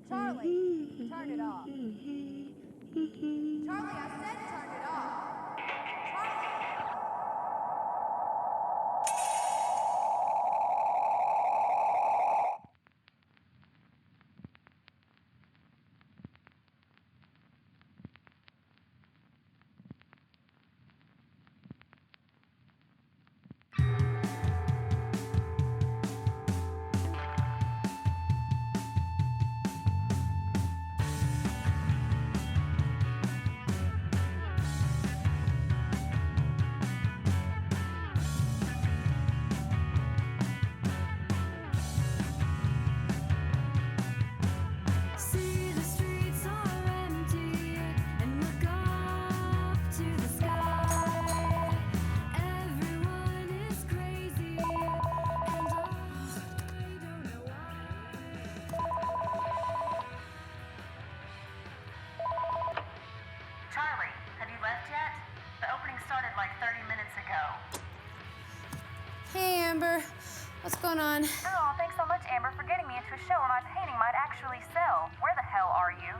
Charlie, turn it off. Charlie, I said turn it off. Charlie! See the streets are empty and look up to the sky. Everyone is crazy and I don't know why. Charlie, have you left yet? The opening started like 30 minutes ago. Hey, Amber. What's going on? Oh, thanks so much, Amber, for getting me into a show where my painting might actually sell. Where the hell are you?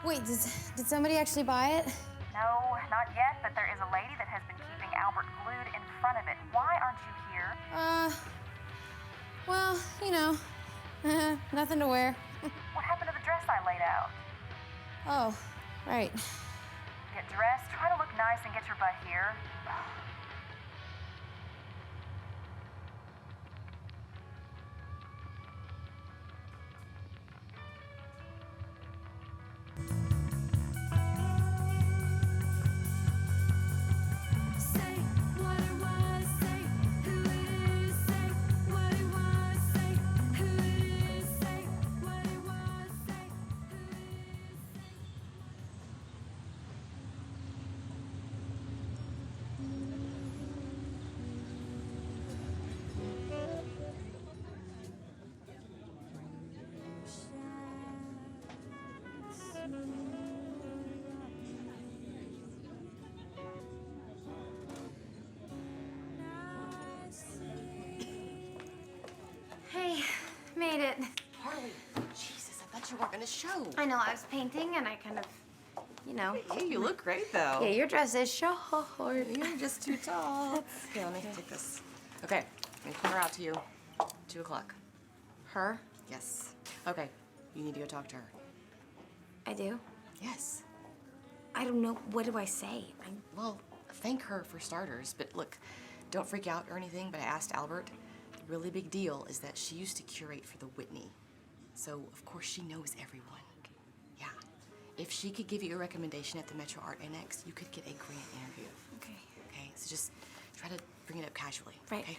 Wait, did somebody actually buy it? No, not yet, but there is a lady that has been keeping Albert glued in front of it. Why aren't you here? Well, you know, nothing to wear. What happened to the dress I laid out? Oh, right. Get dressed, try to look nice, and get your butt here. Say what it was, say who it is, say what it was, say who it is, say what it was, say who it is. Hey, made it. Harley, Jesus, I thought you weren't gonna show. I know, I was painting and I kind of, you know. Hey, you look great though. Yeah, your dress is short. You're just too tall. Here, let me take this. Okay, I'm gonna put her out to you. 2 o'clock. Her? Yes. Okay, you need to go talk to her. I do? Yes. I don't know. What do I say? Well, thank her for starters, but look, don't freak out or anything, but I asked Albert. The really big deal is that she used to curate for the Whitney. So, of course, she knows everyone. Yeah. If she could give you a recommendation at the Metro Art Annex, you could get a grant interview. Okay. Okay, so just try to bring it up casually. Right. Okay?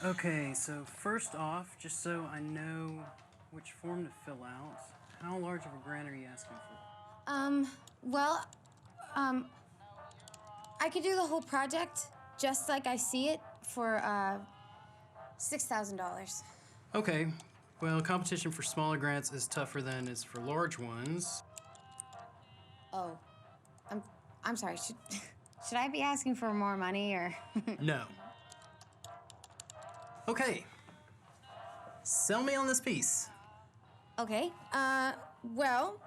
Okay, so first off, just so I know which form to fill out, how large of a grant are you asking for? Well, I could do the whole project just like I see it for, $6,000. Okay, well, competition for smaller grants is tougher than is for large ones. Oh, I'm sorry. Should I be asking for more money or? No. Okay. Sell me on this piece. Okay. Well,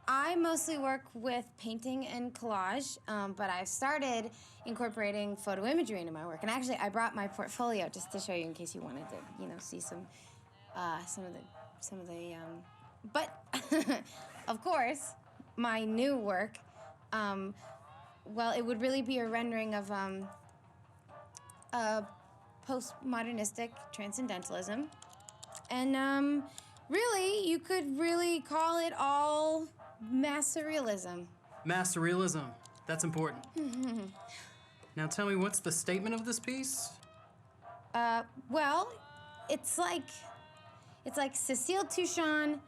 I mostly work with painting and collage, but I've started incorporating photo imagery into my work. And actually, I brought my portfolio just to show you in case you wanted to, you know, see some of the. But of course, my new work, well, it would really be a rendering of postmodernistic transcendentalism. And really, you could really call it all mass surrealism. Mass surrealism. That's important. Now tell me, what's the statement of this piece? Well, it's like Cecile Touchon.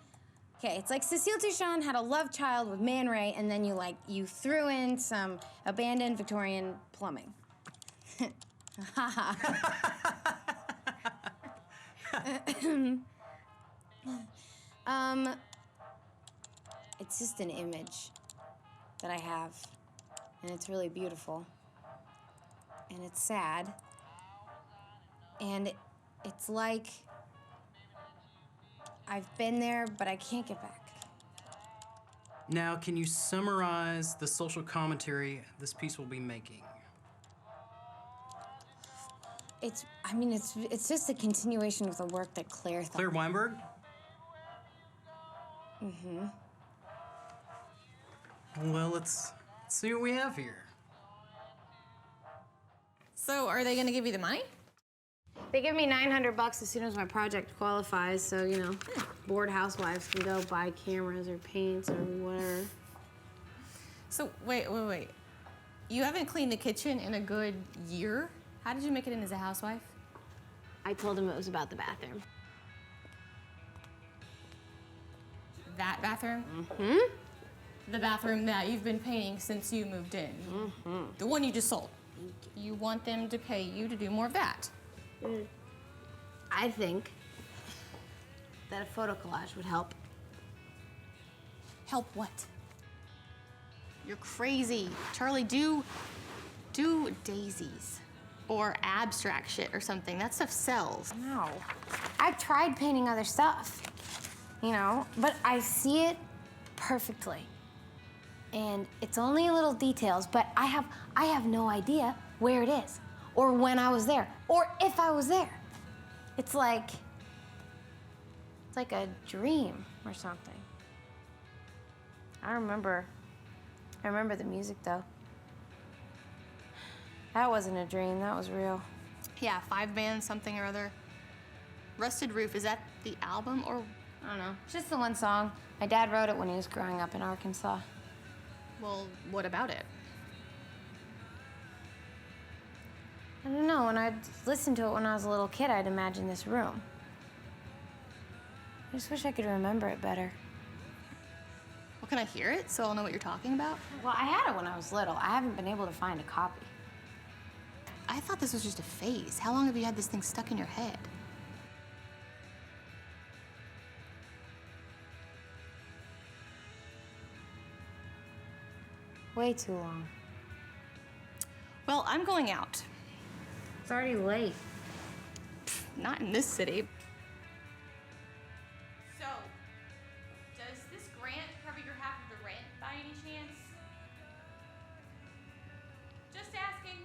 Okay, it's like Cecile Touchon had a love child with Man Ray, and then you threw in some abandoned Victorian plumbing. It's just an image that I have, and it's really beautiful, and it's sad, and it's like I've been there, but I can't get back. Now, can you summarize the social commentary this piece will be making? It's just a continuation of the work that Claire thought. Claire Weinberg? Well, let's see what we have here. So, are they gonna give you the money? They give me $900 as soon as my project qualifies, so, you know, bored housewives can go buy cameras or paints or whatever. So, wait. You haven't cleaned the kitchen in a good year? How did you make it in as a housewife? I told him it was about the bathroom. That bathroom? The bathroom that you've been painting since you moved in. The one you just sold. You want them to pay you to do more of that. I think that a photo collage would help. Help what? You're crazy. Charlie, do daisies or abstract shit or something. That stuff sells. No. I've tried painting other stuff, you know, but I see it perfectly. And it's only little details, but I have no idea where it is, or when I was there, or if I was there. It's like a dream or something. I remember the music though. That wasn't a dream, that was real. Yeah, 5-band something or other. Rusted Roof, is that the album or? I don't know, it's just the one song. My dad wrote it when he was growing up in Arkansas. Well, what about it? I don't know, when I'd listened to it when I was a little kid, I'd imagine this room. I just wish I could remember it better. Well, can I hear it so I'll know what you're talking about? Well, I had it when I was little. I haven't been able to find a copy. I thought this was just a phase. How long have you had this thing stuck in your head? Way too long. Well, I'm going out. It's already late. Not in this city. So, does this grant cover your half of the rent by any chance? Just asking.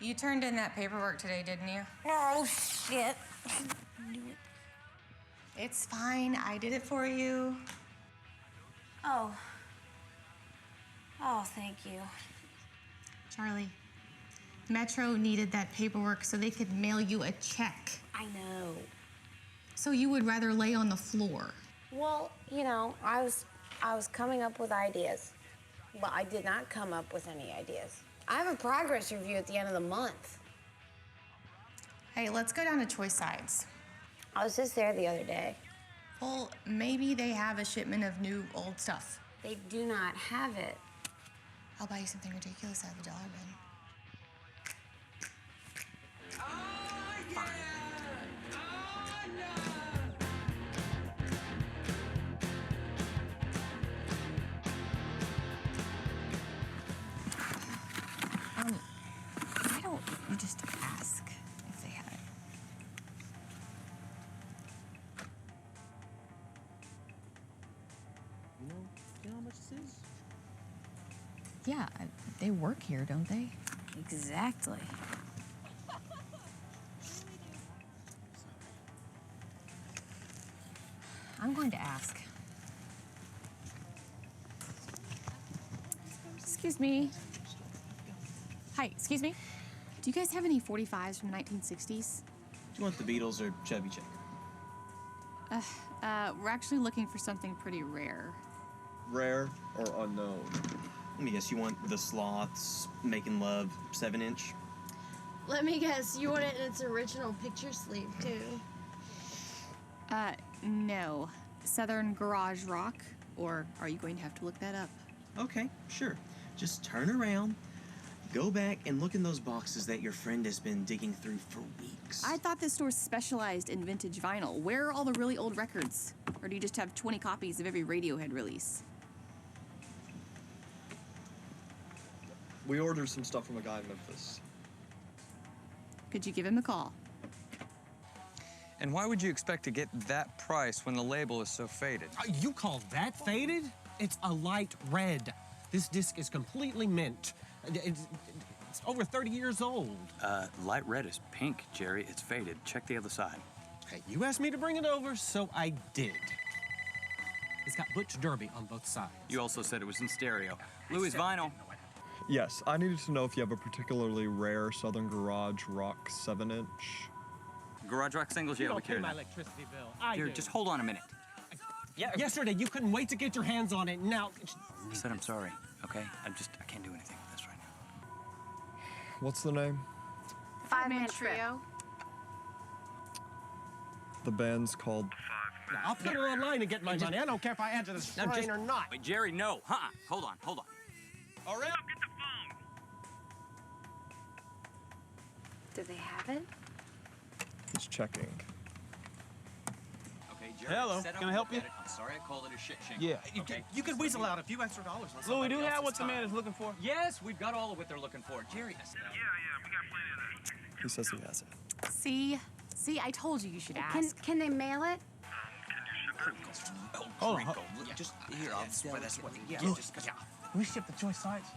You turned in that paperwork today, didn't you? Oh, shit. It's fine. I did it for you. Oh. Oh, thank you. Charlie, Metro needed that paperwork so they could mail you a check. I know. So you would rather lay on the floor. Well, you know, I was coming up with ideas. Well, I did not come up with any ideas. I have a progress review at the end of the month. Hey, let's go down to Choice Sides. I was just there the other day. Well, maybe they have a shipment of new old stuff. They do not have it. I'll buy you something ridiculous out of the dollar bin. Why don't you just ask if they have it? You know how much this is? Yeah, they work here, don't they? Exactly. I'm going to ask. Excuse me. Hi, excuse me. Do you guys have any 45s from the 1960s? Do you want the Beatles or Chubby Checker? We're actually looking for something pretty rare. Rare or unknown? Let me guess, you want the Sloths Making Love 7-inch? Let me guess, you want it in its original picture sleeve, too. No. Southern Garage Rock? Or are you going to have to look that up? Okay, sure. Just turn around, go back and look in those boxes that your friend has been digging through for weeks. I thought this store specialized in vintage vinyl. Where are all the really old records? Or do you just have 20 copies of every Radiohead release? We ordered some stuff from a guy in Memphis. Could you give him a call? And why would you expect to get that price when the label is so faded? You call that faded? It's a light red. This disc is completely mint. It's over 30 years old. Light red is pink, Jerry. It's faded. Check the other side. Hey, you asked me to bring it over, so I did. It's got Butch Derby on both sides. You also said it was in stereo. Louis Vinyl. Yes, I needed to know if you have a particularly rare Southern Garage Rock 7-inch. Garage Rock singles, You yeah, we don't pay carry my them. electricity bill. I Here, do. just hold on a minute. Yeah. Yesterday, you couldn't wait to get your hands on it. Now, I said I'm sorry, okay? I can't do anything with this right now. What's the name? Five-man trio. The band's called... now, I'll put her online and get my money. I don't care if I answer the strain or not. Wait, Jerry, no. Hold on. All right. Do they have it? He's checking. Okay, Jerry. Hello, said I can I would help look you? at it. I'm sorry I called it a shit shingle. Yeah, Okay? you could weasel out a few extra dollars. on Louis, somebody do we have else's what the time. man is looking for? Yes, we've got all of what they're looking for. Jerry, I said He says he has it. See, I told you should ask. Can they mail it? Oh, Rico, just here. That's what. Yeah, just Do we ship the choice sides?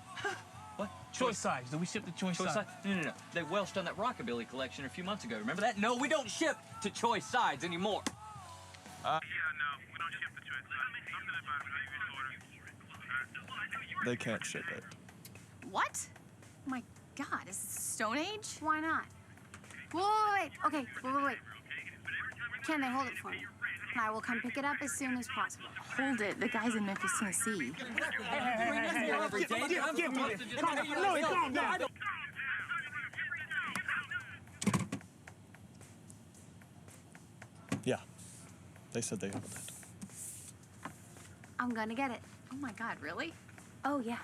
What? Choice sides. Do we ship the choice Choice sides? sides? No. They welched on that Rockabilly collection a few months ago. Remember that? No, we don't ship to choice sides anymore. They can't ship it. What? Oh my God, is this Stone Age? Why not? Wait. Okay, wait. Can they hold it for me? And I will come pick it up as soon as possible. Hold it. The guy's in Memphis, Tennessee. Calm down. Yeah. They said they hold it. I'm gonna get it. Oh my God, really? Oh, yeah.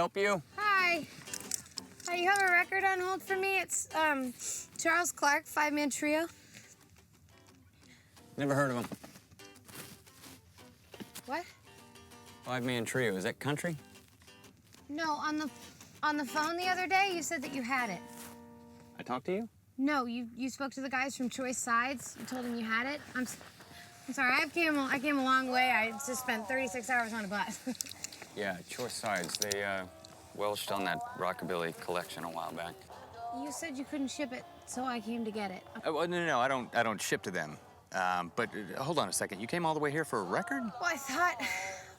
help you? Hi. You have a record on hold for me? It's Charles Clark, 5-man trio. Never heard of him. What? 5-man trio. Is that country? No, on the phone the other day, you said that you had it. I talked to you? No, you spoke to the guys from Choice Sides. You told them you had it. I'm sorry. I came a long way. I just spent 36 hours on a bus. Yeah, Choice Sides. They welched on that rockabilly collection a while back. You said you couldn't ship it, so I came to get it. Well, no, I don't ship to them. But hold on a second. You came all the way here for a record? Well, I thought,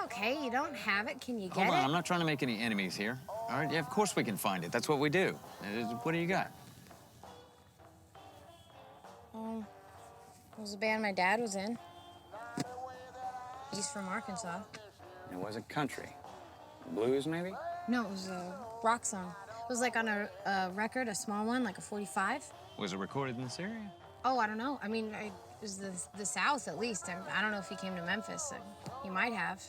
okay, you don't have it. Can you get Hold on, it? I'm not trying to make any enemies here. All right, yeah, of course we can find it. That's what we do. What do you got? It was a band my dad was in. He's from Arkansas. It was a country. Blues, maybe? No, it was a rock song. It was like on a record, a small one, like a 45. Was it recorded in this area? Oh, I don't know. I mean, it was the South at least. I don't know if he came to Memphis. He might have.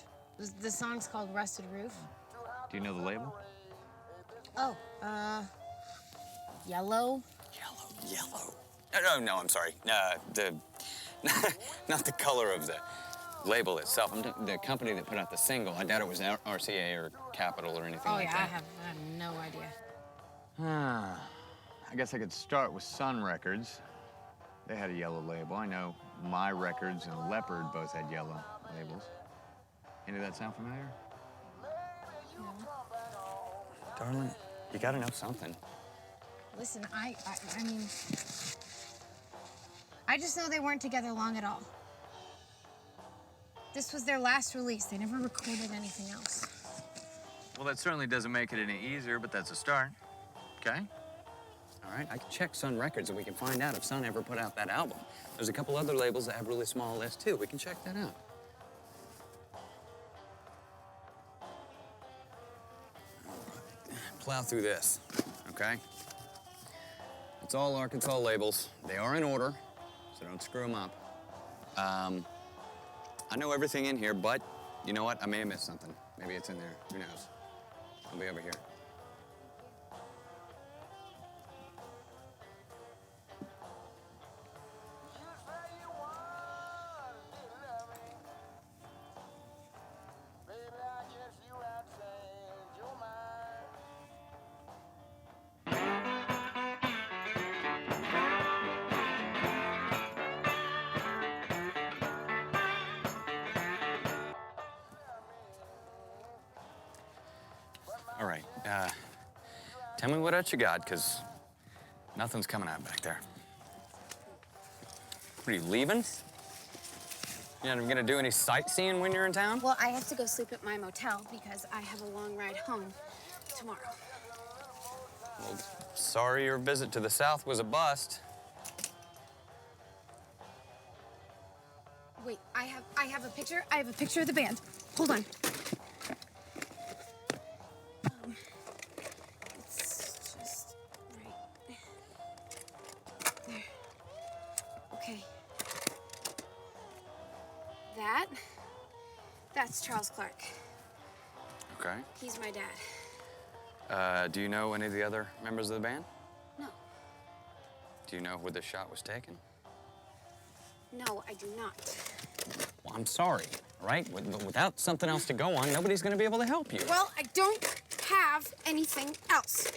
The song's called Rusted Roof. Do you know the label? Oh, Yellow. Yellow. No, I'm sorry. Not the color of the label itself. The company that put out the single. I doubt it was RCA or Capitol or anything like that. I have no idea. I guess I could start with Sun Records. They had a yellow label. I know My Records and Leopard both had yellow labels. Any of that sound familiar? No. Darling, you gotta know something. Listen, I mean, I just know they weren't together long at all. This was their last release. They never recorded anything else. Well, that certainly doesn't make it any easier, but that's a start. Okay? All right, I can check Sun Records and we can find out if Sun ever put out that album. There's a couple other labels that have really small lists, too. We can check that out. Plow through this, okay? It's all Arkansas labels. They are in order, so don't screw them up. I know everything in here, but you know what? I may have missed something. Maybe it's in there. Who knows? I'll be over here. All right, tell me what else you got, because nothing's coming out back there. What, are you leaving? You're not gonna do any sightseeing when you're in town? Well, I have to go sleep at my motel because I have a long ride home tomorrow. Well, sorry your visit to the South was a bust. Wait, I have a picture. I have a picture of the band. Hold on. It's just right there. Okay. That's Charles Clark. Okay. He's my dad. Do you know any of the other members of the band? No. Do you know where the shot was taken? No, I do not. Well, I'm sorry, all right? Without something else to go on, nobody's gonna be able to help you. Well, I don't have anything else.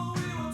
We were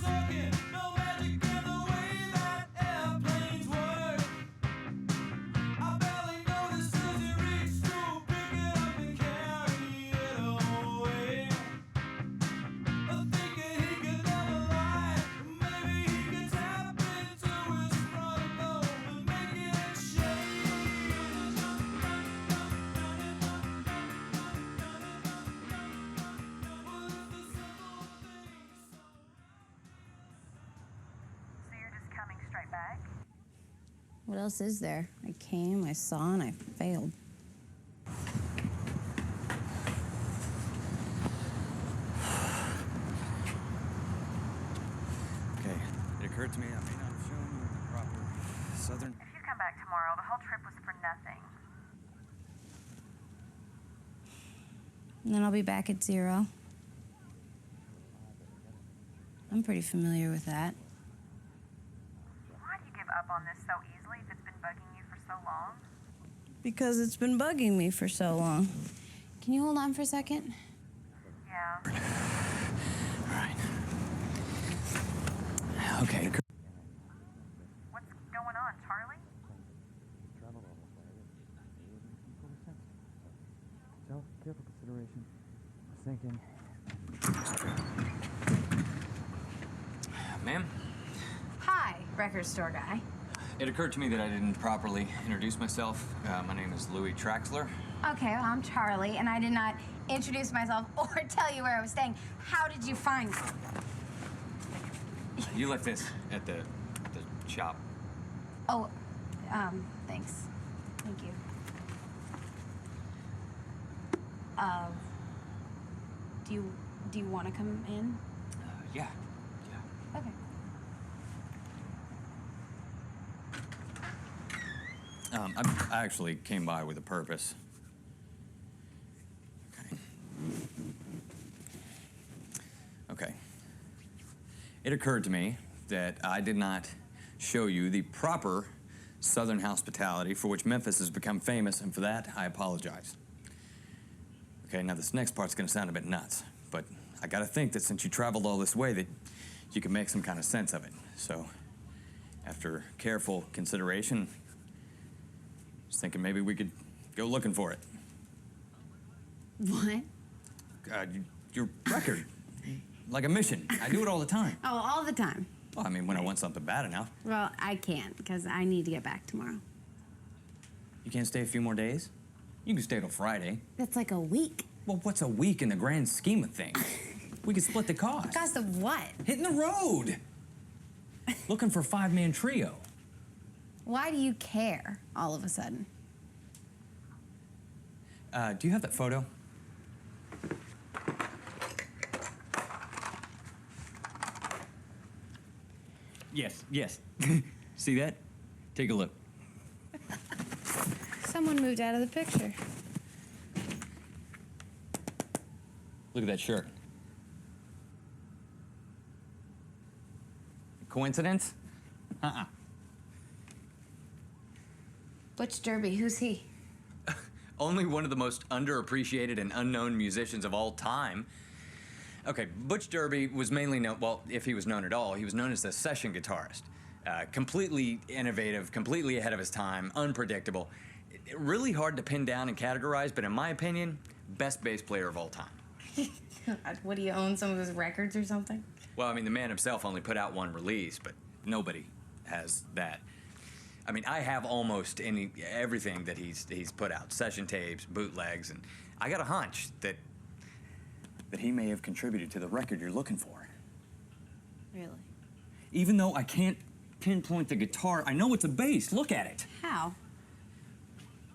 What else is there? I came, I saw, and I failed. Okay, it occurred to me I may not have shown you the proper southern... If you come back tomorrow, the whole trip was for nothing. And then I'll be back at 0. I'm pretty familiar with that. Why do you give up on this so easily if it's been bugging you for so long? Because it's been bugging me for so long. Can you hold on for a second? Yeah. All right. Okay. What's going on, Charlie? Careful consideration. Thinking. Ma'am? Hi, record store guy. It occurred to me that I didn't properly introduce myself. My name is Louis Traxler. Okay, well, I'm Charlie, and I did not introduce myself or tell you where I was staying. How did you find me? You left this at the shop. Oh, thanks. Thank you. Do you want to come in? Yeah. Okay. I actually came by with a purpose. Okay. It occurred to me that I did not show you the proper Southern hospitality for which Memphis has become famous, and for that, I apologize. Okay, now this next part's gonna sound a bit nuts, but I gotta think that since you traveled all this way that you can make some kind of sense of it. So, after careful consideration, I was thinking maybe we could go looking for it. What? Your record. Like a mission. I do it all the time. Oh, all the time. Well, I mean, when I want something bad enough. Well, I can't, because I need to get back tomorrow. You can't stay a few more days? You can stay till Friday. That's like a week. Well, what's a week in the grand scheme of things? We could split the cost. Cost of what? Hitting the road. Looking for a 5-man trio. Why do you care all of a sudden? Do you have that photo? Yes. See that? Take a look. Someone moved out of the picture. Look at that shirt. Coincidence? Uh-uh. Butch Derby, who's he? Only one of the most underappreciated and unknown musicians of all time. Okay, Butch Derby was mainly known, well, if he was known at all, he was known as the session guitarist. Completely innovative, completely ahead of his time, unpredictable. Really hard to pin down and categorize, but in my opinion, best bass player of all time. What, do you own some of his records or something? Well, I mean, the man himself only put out one release, but nobody has that. I mean, I have almost everything that he's put out. Session tapes, bootlegs, and I got a hunch that he may have contributed to the record you're looking for. Really? Even though I can't pinpoint the guitar, I know it's a bass. Look at it. How?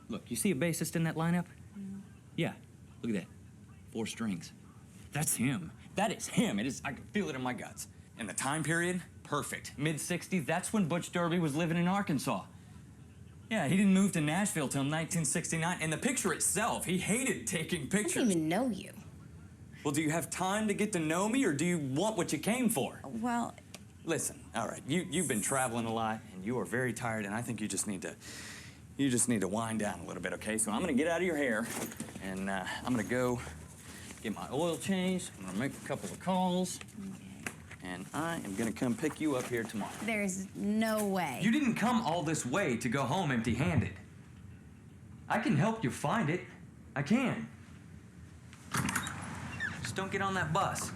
Look, you see a bassist in that lineup? Yeah, look at that. 4 strings. That's him. That is him. It is. I can feel it in my guts. And the time period, perfect. Mid-60s, that's when Butch Derby was living in Arkansas. Yeah, he didn't move to Nashville till 1969. And the picture itself, he hated taking pictures. I don't even know you. Well, do you have time to get to know me, or do you want what you came for? Well... Listen, all right, you've been traveling a lot, and you are very tired, and I think you just need to wind down a little bit, okay? So I'm gonna get out of your hair, and I'm gonna go get my oil changed. I'm gonna make a couple of calls, and I am gonna come pick you up here tomorrow. There's no way. You didn't come all this way to go home empty-handed. I can help you find it. I can. Just don't get on that bus.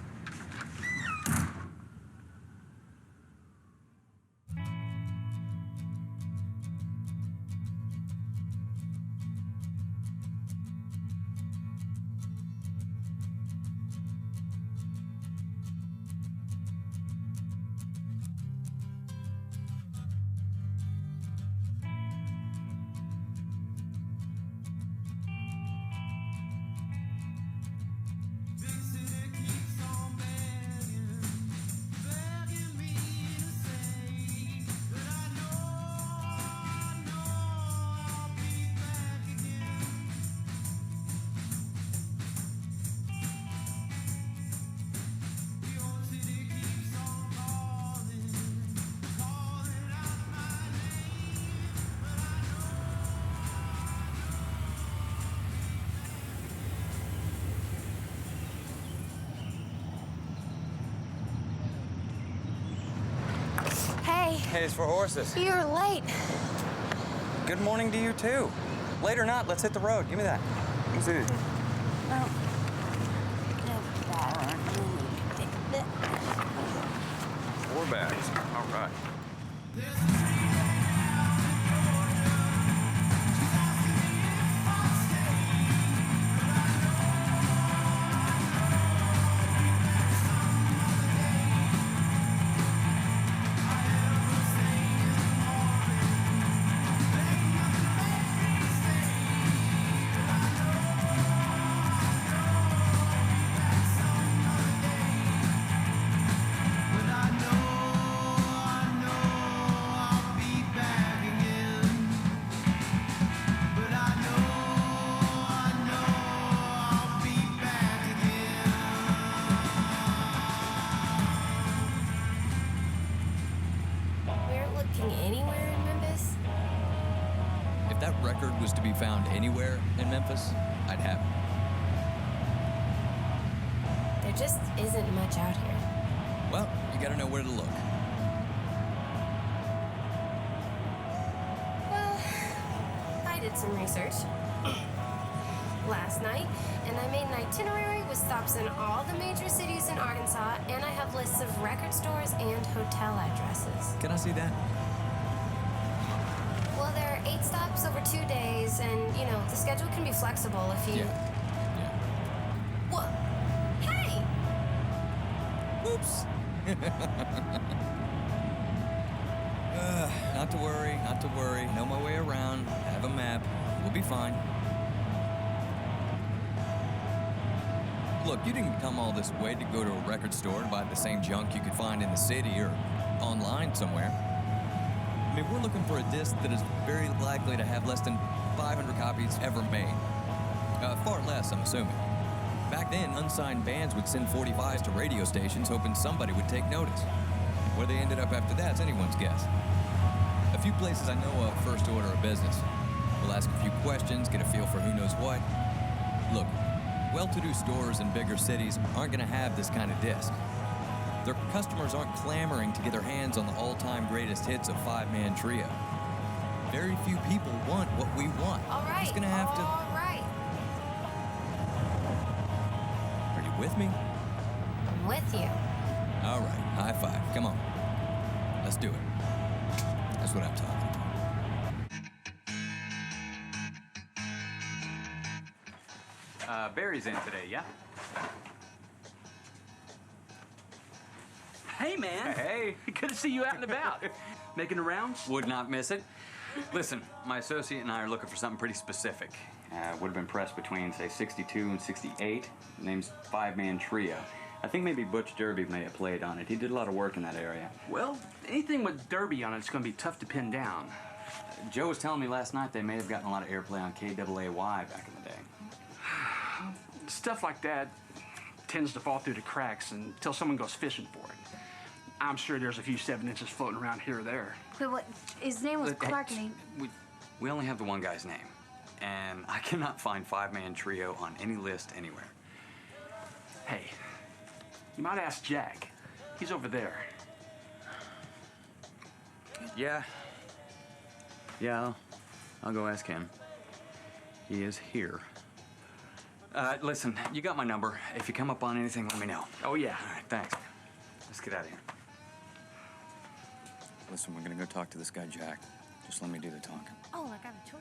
Hayes for horses. You're late. Good morning to you, too. Late or not, let's hit the road. Give me that. Let's see. Oh. All right. 4 bags. All right. Anywhere in Memphis? If that record was to be found anywhere in Memphis, I'd have it. There just isn't much out here. Well, you gotta know where to look. Well, I did some research last night, and I made an itinerary with stops in all the major cities in Arkansas, and I have lists of record stores and hotel addresses. Can I see that? Well, there are 8 stops over 2 days, and, you know, the schedule can be flexible if you... Yeah. What? Hey! Oops. Not to worry, not to worry. Know my way around. Have a map. We'll be fine. Look, you didn't come all this way to go to a record store to buy the same junk you could find in the city or online somewhere. I mean, we're looking for a disc that is very likely to have less than 500 copies ever made. Far less, I'm assuming. Back then, unsigned bands would send 45s to radio stations hoping somebody would take notice. Where they ended up after that's anyone's guess. A few places I know of first order of business. We'll ask a few questions, get a feel for who knows what. Look, well-to-do stores in bigger cities aren't going to have this kind of disc. Their customers aren't clamoring to get their hands on the all-time greatest hits of 5-man trio. Very few people want what we want. All right, Just gonna have to... all right. Are you with me? I'm with you. All right, high five. Come on. Let's do it. That's what I'm talking about. Barry's in today, yeah? Hey, man. Hey. Good to see you out and about. Making the rounds? Would not miss it. Listen, my associate and I are looking for something pretty specific. Would have been pressed between, say, 62 and 68. Name's 5-man trio. I think maybe Butch Derby may have played on it. He did a lot of work in that area. Well, anything with Derby on it's going to be tough to pin down. Joe was telling me last night they may have gotten a lot of airplay on KAAY back in the day. Stuff like that tends to fall through the cracks until someone goes fishing for it. I'm sure there's a few 7 inches floating around here or there. Wait, what? His name was Clark, and We only have the one guy's name, and I cannot find 5-man trio on any list anywhere. Hey, you might ask Jack. He's over there. Yeah, I'll go ask him. He is here. Listen, you got my number. If you come up on anything, let me know. Oh, yeah. All right, thanks. Let's get out of here. Listen, we're gonna go talk to this guy, Jack. Just let me do the talking. Oh, I got a tool.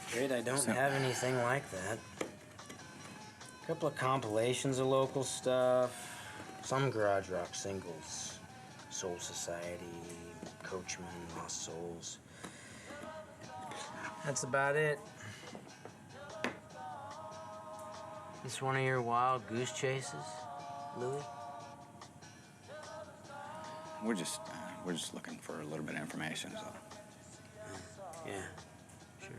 Afraid I don't have anything like that. A couple of compilations of local stuff, some garage rock singles, Soul Society, Coachman, Lost Souls. That's about it. This one of your wild goose chases, Louis? We're just looking for a little bit of information, so. Yeah, sure.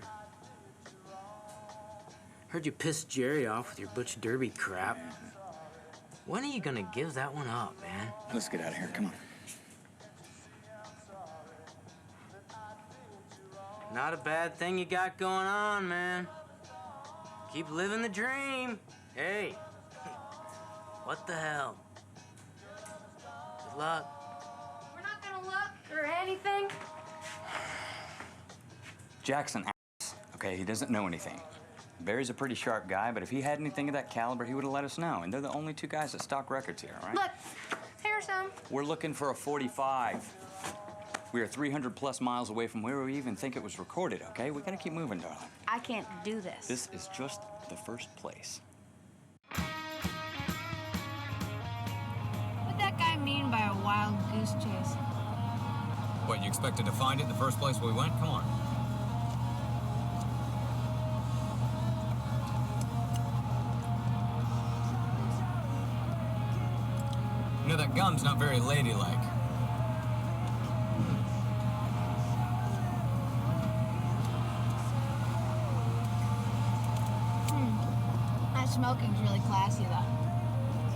Heard you pissed Jerry off with your Butch Derby crap. When are you gonna give that one up, man? Let's get out of here. Come on. Not a bad thing you got going on, man. Keep living the dream. Hey, what the hell? Good luck. We're not gonna look. Or anything? Jackson, okay, he doesn't know anything. Barry's a pretty sharp guy, but if he had anything of that caliber, he would have let us know. And they're the only two guys that stock records here, all right? Look, here's some. We're looking for a 45. We are 300 plus miles away from where we even think it was recorded, okay? We gotta keep moving, darling. I can't do this. This is just the first place. What'd that guy mean by a wild goose chase? What, you expected to find it in the first place we went? Come on. You know, that gum's not very ladylike. That smoking's really classy, though.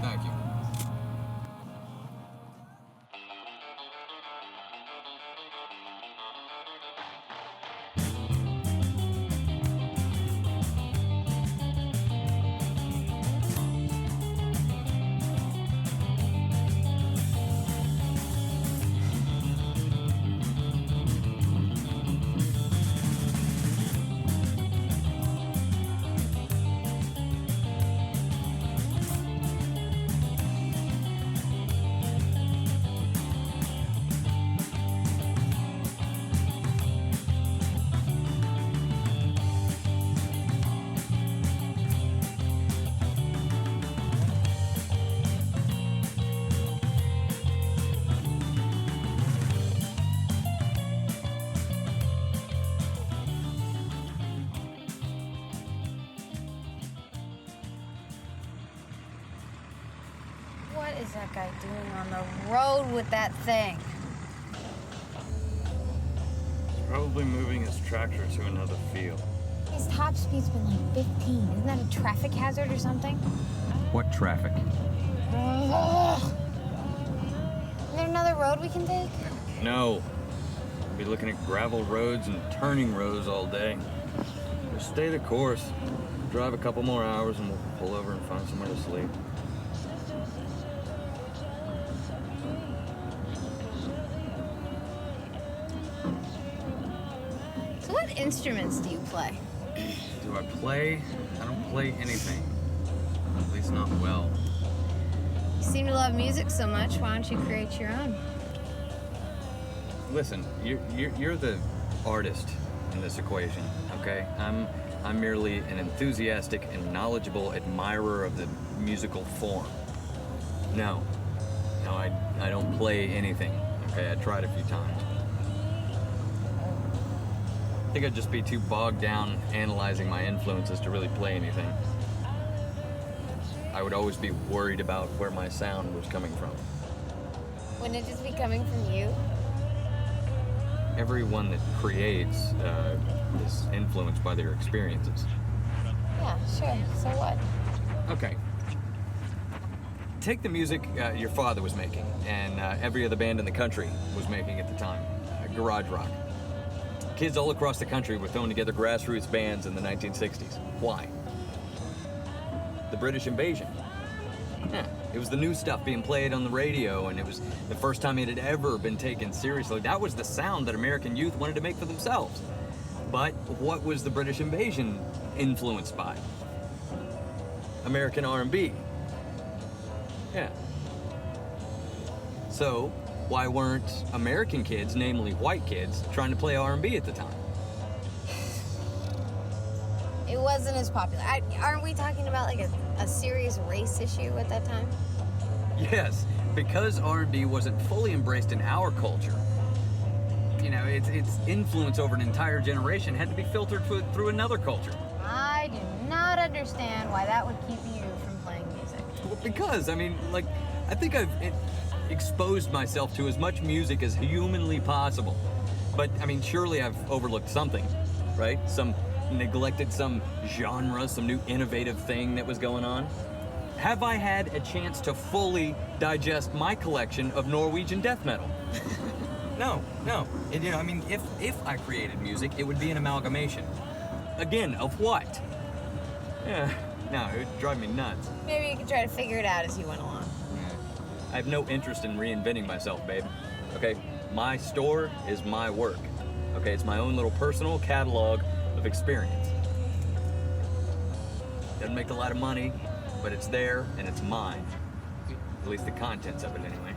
Thank you. What is that guy doing on the road with that thing? He's probably moving his tractor to another field. His top speed's been like 15. Isn't that a traffic hazard or something? What traffic? Ugh. Is there another road we can take? No. We'll be looking at gravel roads and turning roads all day. Just stay the course. Drive a couple more hours and we'll pull over and find somewhere to sleep. So what instruments do you play? Do I play? I don't play anything. At least not well. You seem to love music so much, why don't you create your own? Listen, you're the artist in this equation, okay? I'm merely an enthusiastic and knowledgeable admirer of the musical form. No, I don't play anything, okay? I tried a few times. I think I'd just be too bogged down analyzing my influences to really play anything. I would always be worried about where my sound was coming from. Wouldn't it just be coming from you? Everyone that creates is influenced by their experiences. Yeah, sure. So what? Okay. Take the music your father was making and every other band in the country was making at the time, garage rock. Kids all across the country were throwing together grassroots bands in the 1960s. Why? The British invasion. Yeah, it was the new stuff being played on the radio, and it was the first time it had ever been taken seriously. That was the sound that American youth wanted to make for themselves. But what was the British invasion influenced by? American R&B. Yeah. So, why weren't American kids, namely white kids, trying to play R&B at the time? It wasn't as popular. Aren't we talking about like a serious race issue at that time? Yes, because R&B wasn't fully embraced in our culture. You know, its influence over an entire generation had to be filtered through another culture. I do not understand why that would keep you from playing music. Well, because, I mean, like, I think I've exposed myself to as much music as humanly possible. But, I mean, surely I've overlooked something, right? Neglected some genre, some new innovative thing that was going on? Have I had a chance to fully digest my collection of Norwegian death metal? No. And, you know, I mean, if I created music, it would be an amalgamation. Again, of what? Yeah, no, it would drive me nuts. Maybe you could try to figure it out as you went along. I have no interest in reinventing myself, babe. Okay, My store is my work. Okay, it's my own little personal catalog of experience. Doesn't make a lot of money, but it's there and it's mine. At least the contents of it, anyway.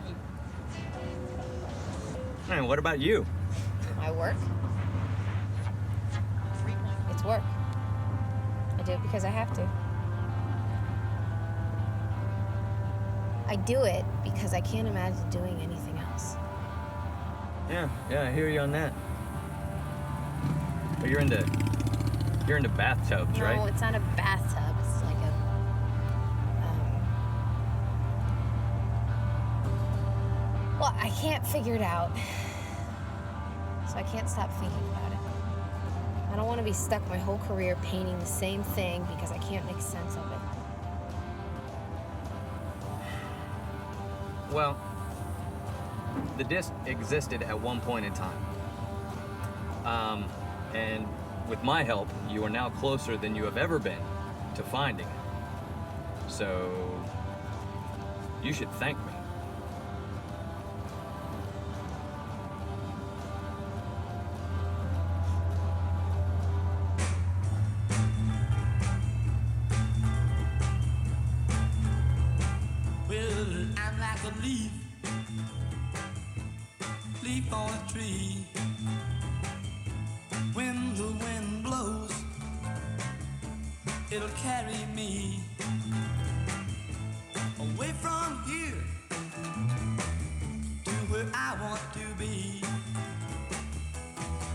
And what about you? My work? It's work. I do it because I have to. I do it because I can't imagine doing anything else. Yeah, I hear you on that. But you're into bathtubs, right? No, it's not a bathtub. It's like a. Well, I can't figure it out. So I can't stop thinking about it. I don't want to be stuck my whole career painting the same thing because I can't make sense of it. Well, the disc existed at one point in time. And with my help, you are now closer than you have ever been to finding it. So, you should thank me. Well, I'm like a leaf on a tree. When the wind blows, it'll carry me away from here to where I want to be.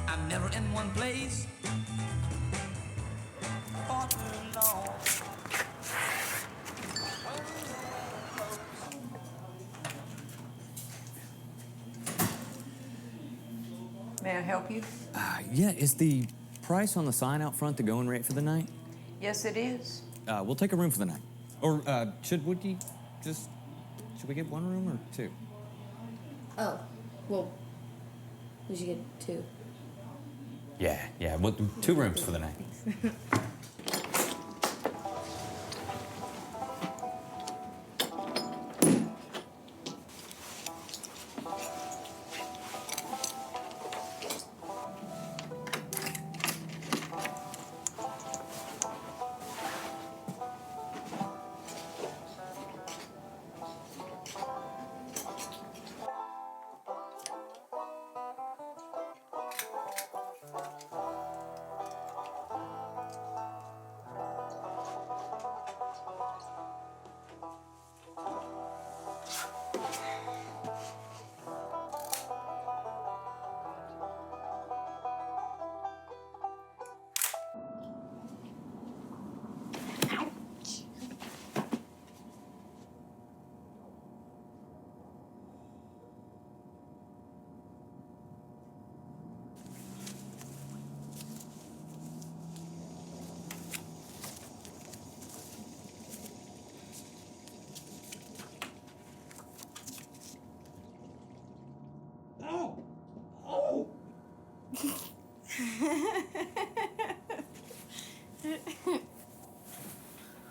I'm never in one place for too long. May I help you? Yeah, is the price on the sign out front the going rate for the night? Yes, it is. We'll take a room for the night. Or should we get one room or two? Oh, well, we should get two. Yeah, we'll do 2 rooms for the night.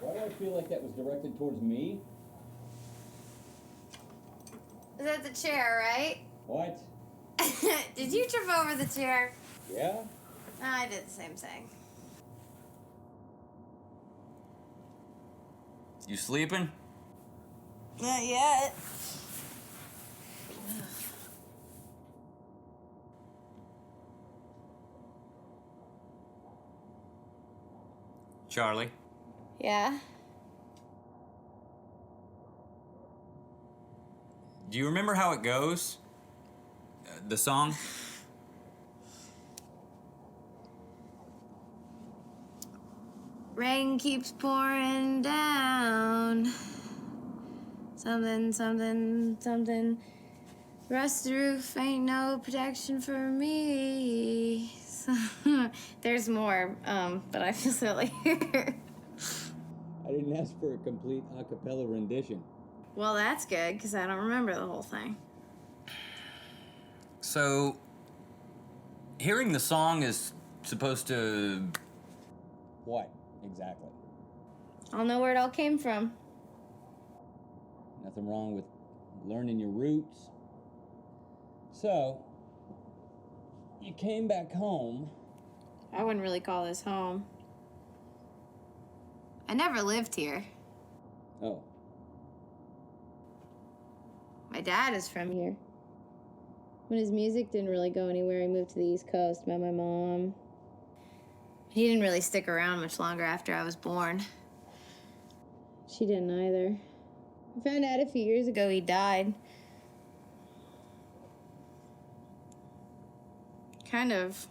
Why do I feel like that was directed towards me? Is that the chair, right? What? Did you trip over the chair? Yeah? I did the same thing. You sleeping? Not yet. Charlie? Yeah? Do you remember how it goes? The song? Rain keeps pouring down. Something, something, something. Rusted roof ain't no protection for me. There's more, but I feel silly. I didn't ask for a complete a cappella rendition. Well, that's good, because I don't remember the whole thing. So, hearing the song is supposed to... What, exactly? I'll know where it all came from. Nothing wrong with learning your roots, So, you came back home. I wouldn't really call this home. I never lived here. Oh. My dad is from here. When his music didn't really go anywhere, he moved to the East Coast, met my mom. He didn't really stick around much longer after I was born. She didn't either. I found out a few years ago he died. Kind of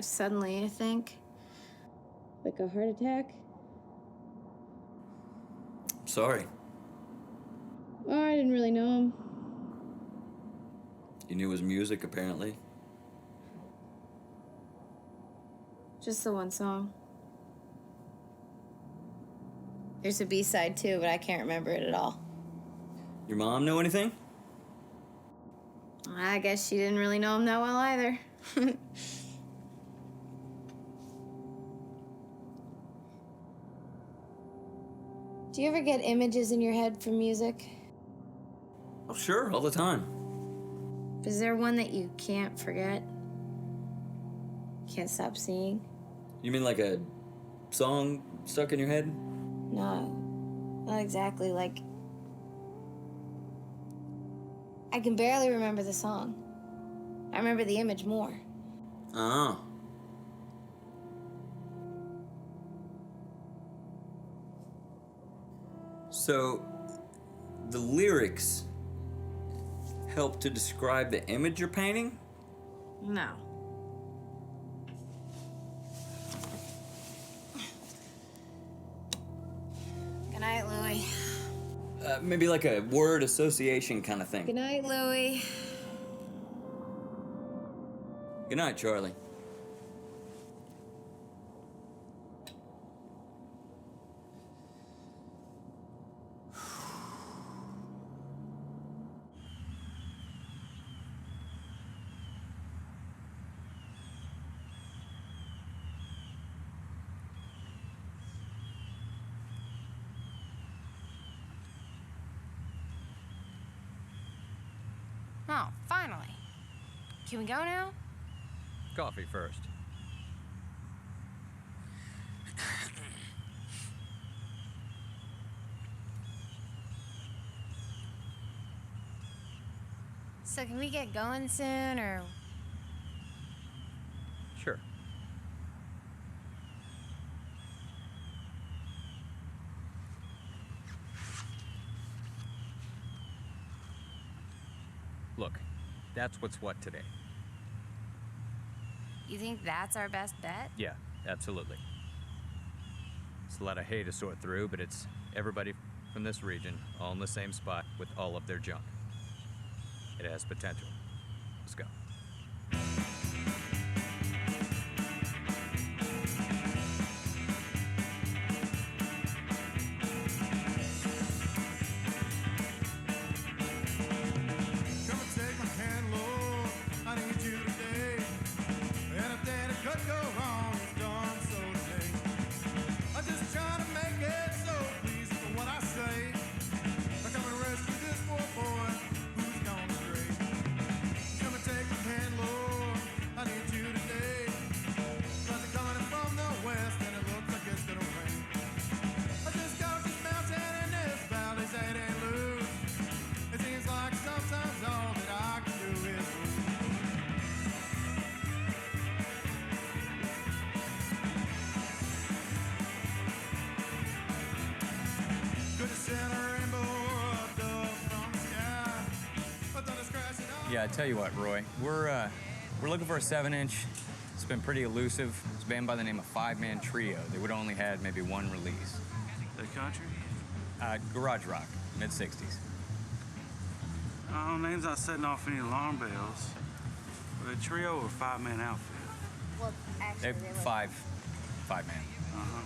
suddenly, I think. Like a heart attack. Sorry. Oh, I didn't really know him. You knew his music, apparently. Just the one song. There's a B-side too, but I can't remember it at all. Your mom know anything? I guess she didn't really know him that well either. Do you ever get images in your head from music? Oh, sure, all the time. Is there one that you can't forget? Can't stop seeing? You mean like a song stuck in your head? No, not exactly. Like, I can barely remember the song. I remember the image more. Oh. So, the lyrics help to describe the image you're painting? No. Good night, Louie. Maybe like a word association kind of thing. Good night, Louie. Good night, Charlie. Oh, finally. Can we go now? Coffee first. So can we get going soon, or? Sure. Look, that's what's what today. You think that's our best bet? Yeah, absolutely. It's a lot of hay to sort through, but it's everybody from this region all in the same spot with all of their junk. It has potential. Let's go. Come and take my hand, Lord. I need you today. Anything that could go wrong is done so today. I'm just trying to make it, so please for what I say. I come and rescue this poor boy who's gone astray. Come and take my hand, Lord. I need you today. Clouds are coming in from the west and it looks like it's gonna rain. I just got this mountain and this valley's it ain't loose. It seems like sometimes all that I can do is lose. Good to send a rainbow up from the sky. But thunder's crashing on. Yeah, I tell you what, Roy. We're looking for a 7-inch. It's been pretty elusive. It's a band by the name of Five Man Trio. They would only had maybe one release. The country? Garage rock, mid-60s. Oh, name's not setting off any alarm bells. Were they a trio or five-man outfit? Well, They five man. Uh-huh.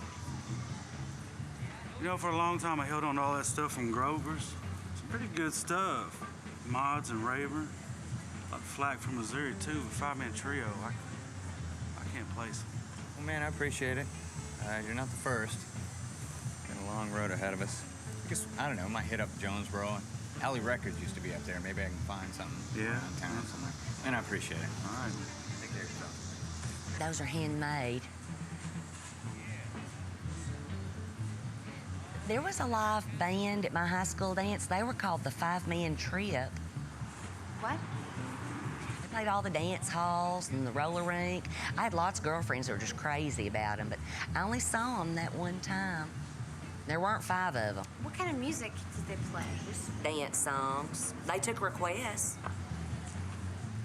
You know, for a long time I held on to all that stuff from Grover's. Some pretty good stuff. Mods and Rayburn. A lot of flack from Missouri, too. Five-man trio. I can't place them. Well, man, I appreciate it. You're not the first. Been a long road ahead of us. I guess, I don't know, might hit up Jonesboro and Alley Records used to be up there. Maybe I can find something around town somewhere. And I appreciate it. All right. Take care of yourself. Those are handmade. There was a live band at my high school dance. They were called the Five Man Trip. What? They played all the dance halls and the roller rink. I had lots of girlfriends that were just crazy about them, but I only saw them that one time. There weren't 5 of them. What kind of music did they play? Dance songs. They took requests.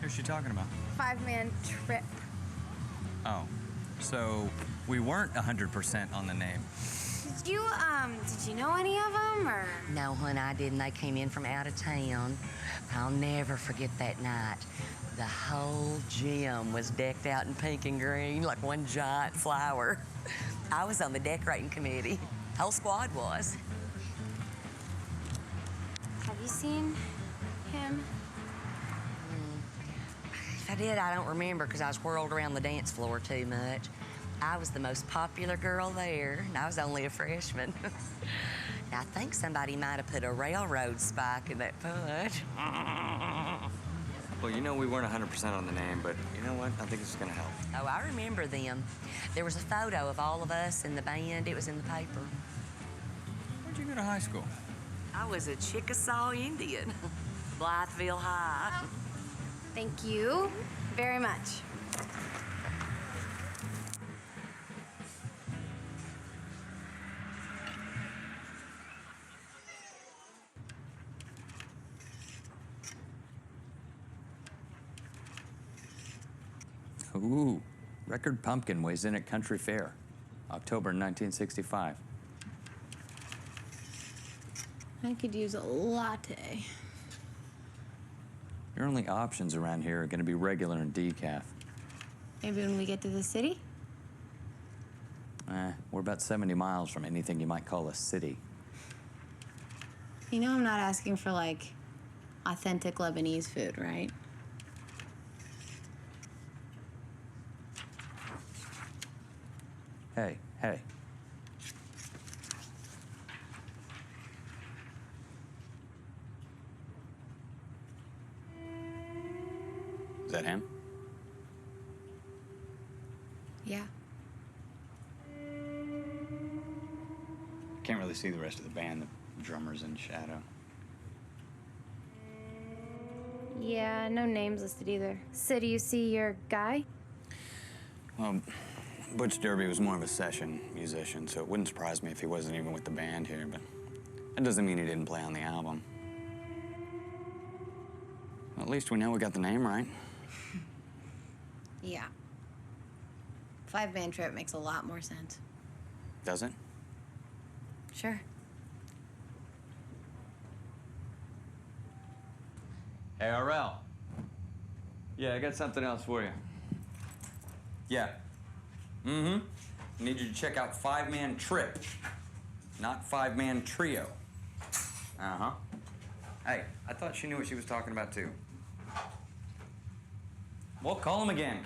Who's she talking about? 5-man trip. Oh, so we weren't 100% on the name. Did you know any of them, or? No, hon, I didn't. They came in from out of town. I'll never forget that night. The whole gym was decked out in pink and green like one giant flower. I was on the decorating committee. Whole squad was. Have you seen him? If I did, I don't remember because I was whirled around the dance floor too much. I was the most popular girl there, and I was only a freshman. Now, I think somebody might have put a railroad spike in that punch. Well, you know we weren't 100% on the name, but you know what? I think it's gonna help. Oh, I remember them. There was a photo of all of us in the band. It was in the paper. Where'd you go to high school? I was a Chickasaw Indian. Blytheville High. Thank you very much. Ooh, Record Pumpkin weighs in at Country Fair, October 1965. I could use a latte. Your only options around here are going to be regular and decaf. Maybe when we get to the city? We're about 70 miles from anything you might call a city. You know I'm not asking for, like, authentic Lebanese food, right? Hey, hey. Is that him? Yeah. Can't really see the rest of the band. The drummer's in shadow. Yeah, no names listed either. So do you see your guy? Well, Butch Derby was more of a session musician, so it wouldn't surprise me if he wasn't even with the band here, but that doesn't mean he didn't play on the album. Well, at least we know we got the name right. Yeah. 5-man trip makes a lot more sense. Does it? Sure. Hey, RL. Yeah, I got something else for you. Yeah. Mm-hmm. Need you to check out 5-man Trip, not 5-man Trio. Uh-huh. Hey, I thought she knew what she was talking about, too. Well, call him again.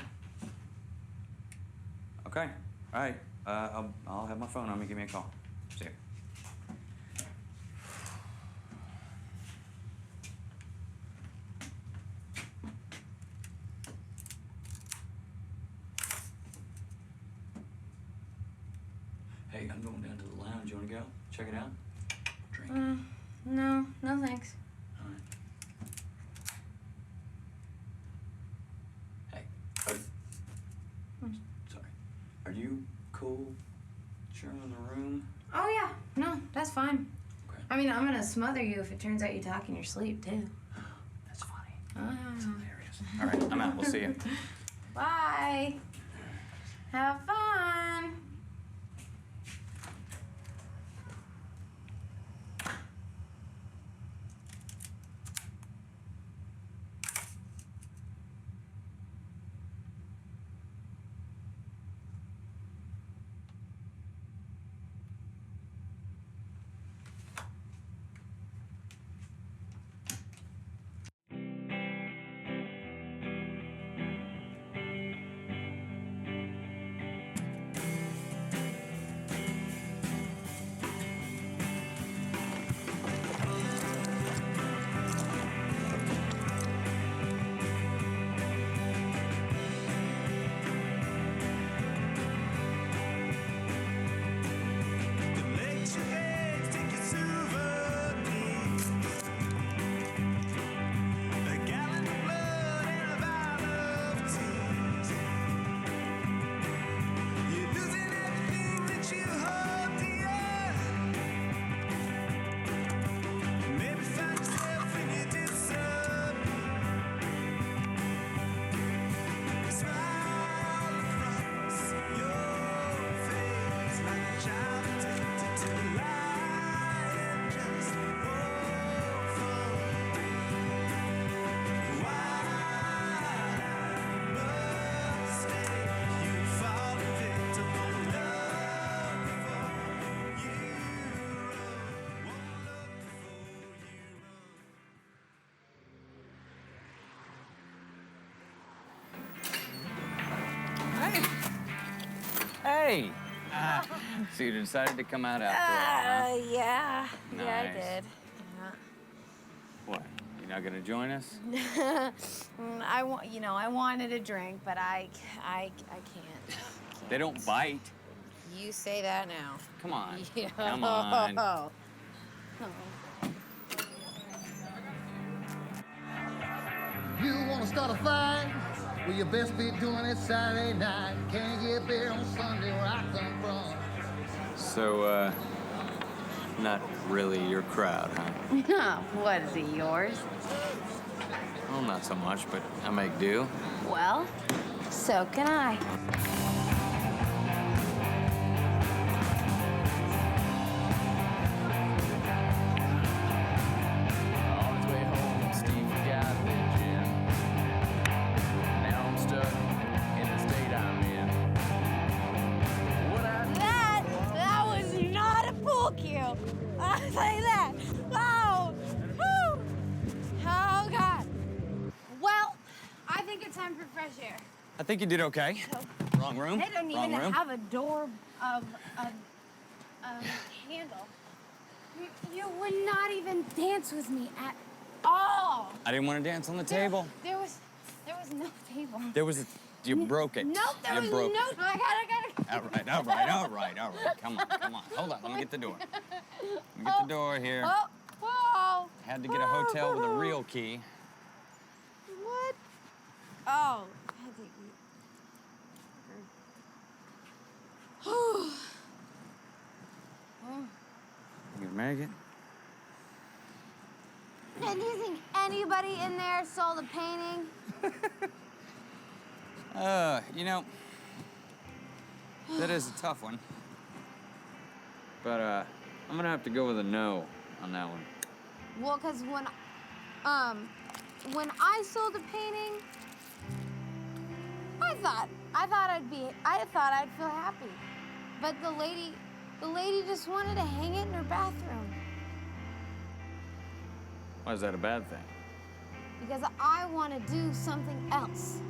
Okay. All right. I'll have my phone on me. Give me a call. See you. Hey, I'm going down to the lounge. You want to go? Check it out? Drink. No, thanks. All right. Hey. Sorry. Are you cool sharing the room? Oh, yeah. No, that's fine. Okay. I mean, I'm gonna smother you if it turns out you talk in your sleep, too. That's funny. That's hilarious. All right, I'm out. We'll see you. Bye. Have fun. Hey! So you decided to come out after all, huh? Yeah. Yeah, I Nice. did. What? You're not gonna join us? Yeah. I wanted a drink, but I can't. They don't bite. You say that now. Come on. Yeah. Come on. Oh. You wanna start a fight? Well, you best be doing it Saturday night. Can't get beer on Sunday where I come from. So, not really your crowd, huh? What is it, yours? Well, not so much, but I make do. Well, so can I. On his way home, Steve forgot the gym. Now I'm stuck in the state I'm in. What I That was not a pool cue. I'll tell you that. Oh, whew. Oh, God. Well, I think it's time for fresh air. I think you did okay. Wrong room. They don't Wrong even room. have a door of handle. You would not even dance with me at all. I didn't want to dance on the table. There was no table. There was a. You broke it. Nope, there You was broke no. it. I gotta. All right. Come on. Hold on. Let me get the door. Let me get the door here. Oh. Had to get a hotel with a real key. What? Oh. Had to eat. Oh. You make it? And do you think anybody in there saw the painting? That is a tough one. But, I'm gonna have to go with a no on that one. Well, cause when I saw the painting, I thought I'd feel happy, but the lady just wanted to hang it in her bathroom Why is that a bad thing? because I want to do something else,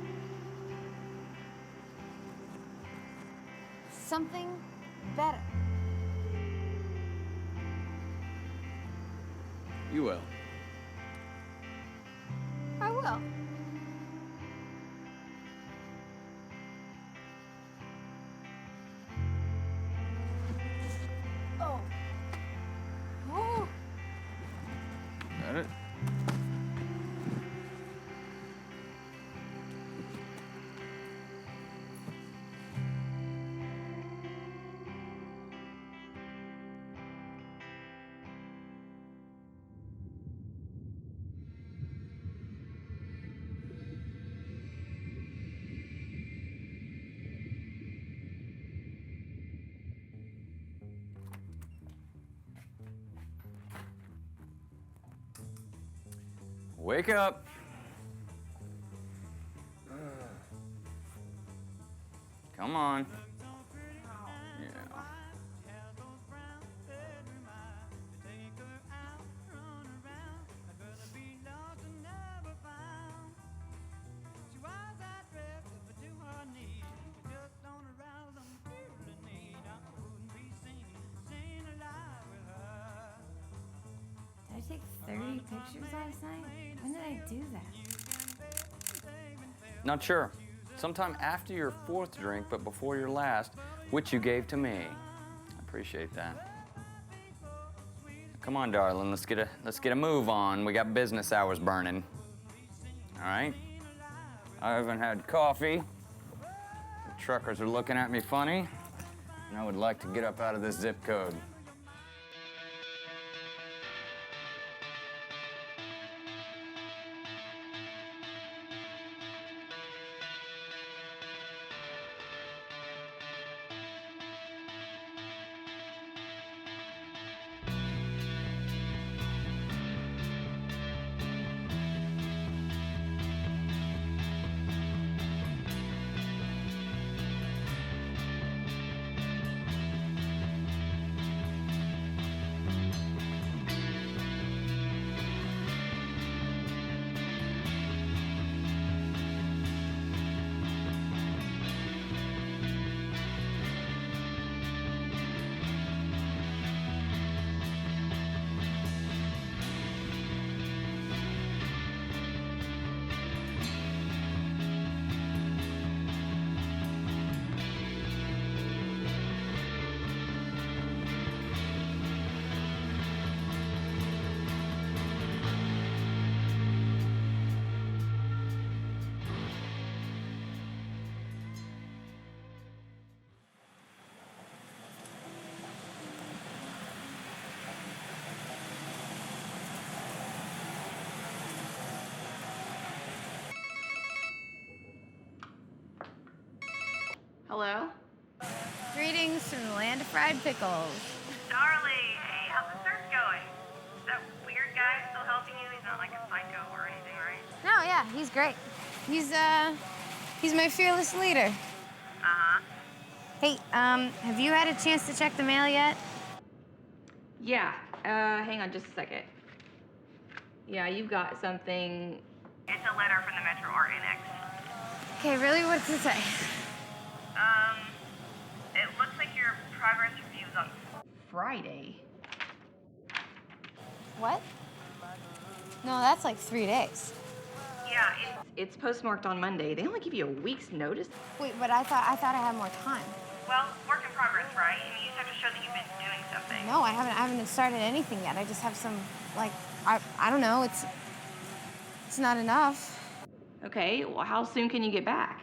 something better. You will. I will. Oh. Oh. Got it? Wake up. Come on. Yeah. Did I take 30 pictures last night? When did I do that? Not sure. Sometime after your fourth drink, but before your last, which you gave to me. I appreciate that. Come on, darling. Let's get a move on. We got business hours burning. All right. I haven't had coffee. The truckers are looking at me funny, and I would like to get up out of this zip code. Hello? Greetings from the land of fried pickles. Darlie, hey, how's the search going? Is that weird guy still helping you? He's not like a psycho or anything, right? No, yeah, he's great. He's my fearless leader. Uh-huh. Hey, have you had a chance to check the mail yet? Yeah, hang on just a second. Yeah, you've got something. It's a letter from the Metro RNX. Okay, really? What's it say? It looks like your progress review's on Friday. What? No, that's like 3 days. Yeah, it's postmarked on Monday. They only give you a week's notice. Wait, but I thought I had more time. Well, work in progress, right? I mean, you just have to show that you've been doing something. No, I haven't started anything yet. I just have some, like, I don't know, it's not enough. Okay, well, how soon can you get back?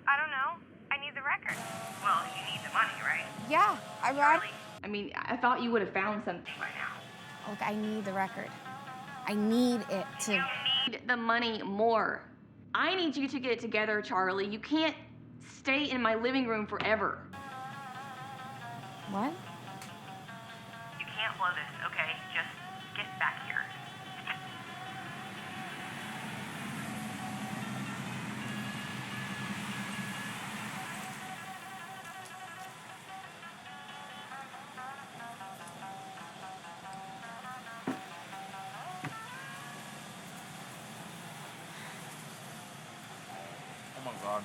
I don't know. I need the record. Well, you need the money, right? Yeah, I mean, I thought you would have found something by now. Look, I need the record. I need it to... You need the money more. I need you to get it together, Charlie. You can't stay in my living room forever. What? You can't blow this, okay? Just get back here. Oh my God.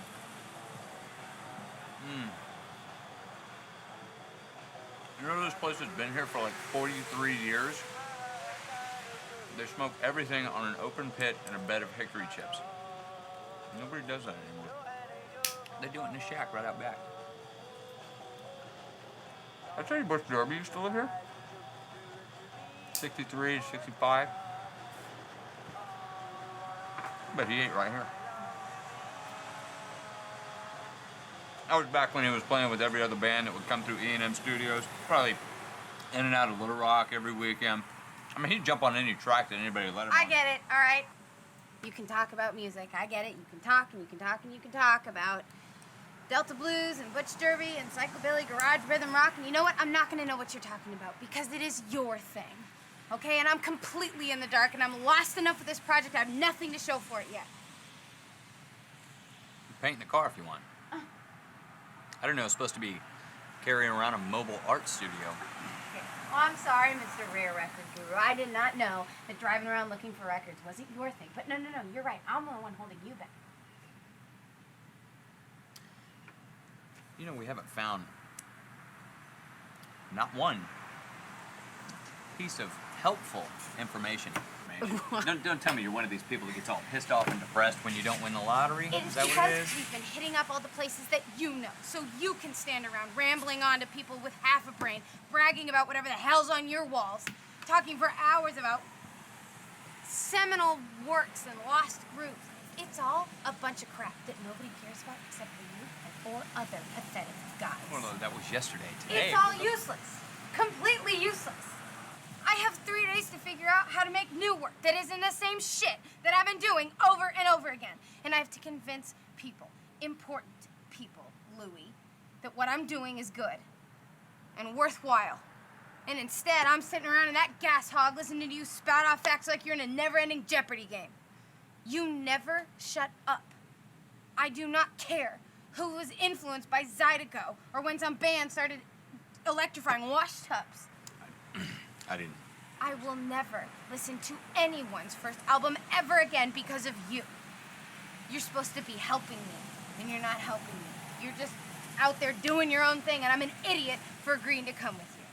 You know this place has been here for like 43 years? They smoke everything on an open pit and a bed of hickory chips. Nobody does that anymore. They do it in a shack right out back. I tell you, Bush Derby used to live here. 63, 65. But he ain't right here. That was back when he was playing with every other band that would come through E&M Studios. Probably in and out of Little Rock every weekend. I mean, he'd jump on any track that anybody let him I on. get it, all right? You can talk about music. I get it. You can talk and you can talk and you can talk about Delta Blues and Butch Derby and Psychobilly, Garage, Rhythm Rock. And you know what? I'm not going to know what you're talking about because it is your thing, okay? And I'm completely in the dark and I'm lost enough with this project. I have nothing to show for it yet. Paint the car if you want. I don't know, it's supposed to be carrying around a mobile art studio. Okay. Oh, I'm sorry, Mr. Rare Record Guru. I did not know that driving around looking for records wasn't your thing. But no, you're right. I'm the one holding you back. You know, we haven't found not one piece of helpful information. Don't tell me you're one of these people that gets all pissed off and depressed when you don't win the lottery. It's Is that because what it is? we've been hitting up all the places that you know, so you can stand around rambling on to people with half a brain, bragging about whatever the hell's on your walls, talking for hours about seminal works and lost grooves. It's all a bunch of crap that nobody cares about except for you and 4 other pathetic guys. Well, no, that was yesterday. Today. It's all useless. Completely useless. I have 3 days to figure out how to make new work that isn't the same shit that I've been doing over and over again. And I have to convince people, important people, Louie, that what I'm doing is good and worthwhile. And instead, I'm sitting around in that gas hog listening to you spout off facts like you're in a never-ending Jeopardy game. You never shut up. I do not care who was influenced by Zydeco or when some band started electrifying wash tubs. I didn't. I will never listen to anyone's first album ever again because of you. You're supposed to be helping me, and you're not helping me. You're just out there doing your own thing, and I'm an idiot for agreeing to come with you.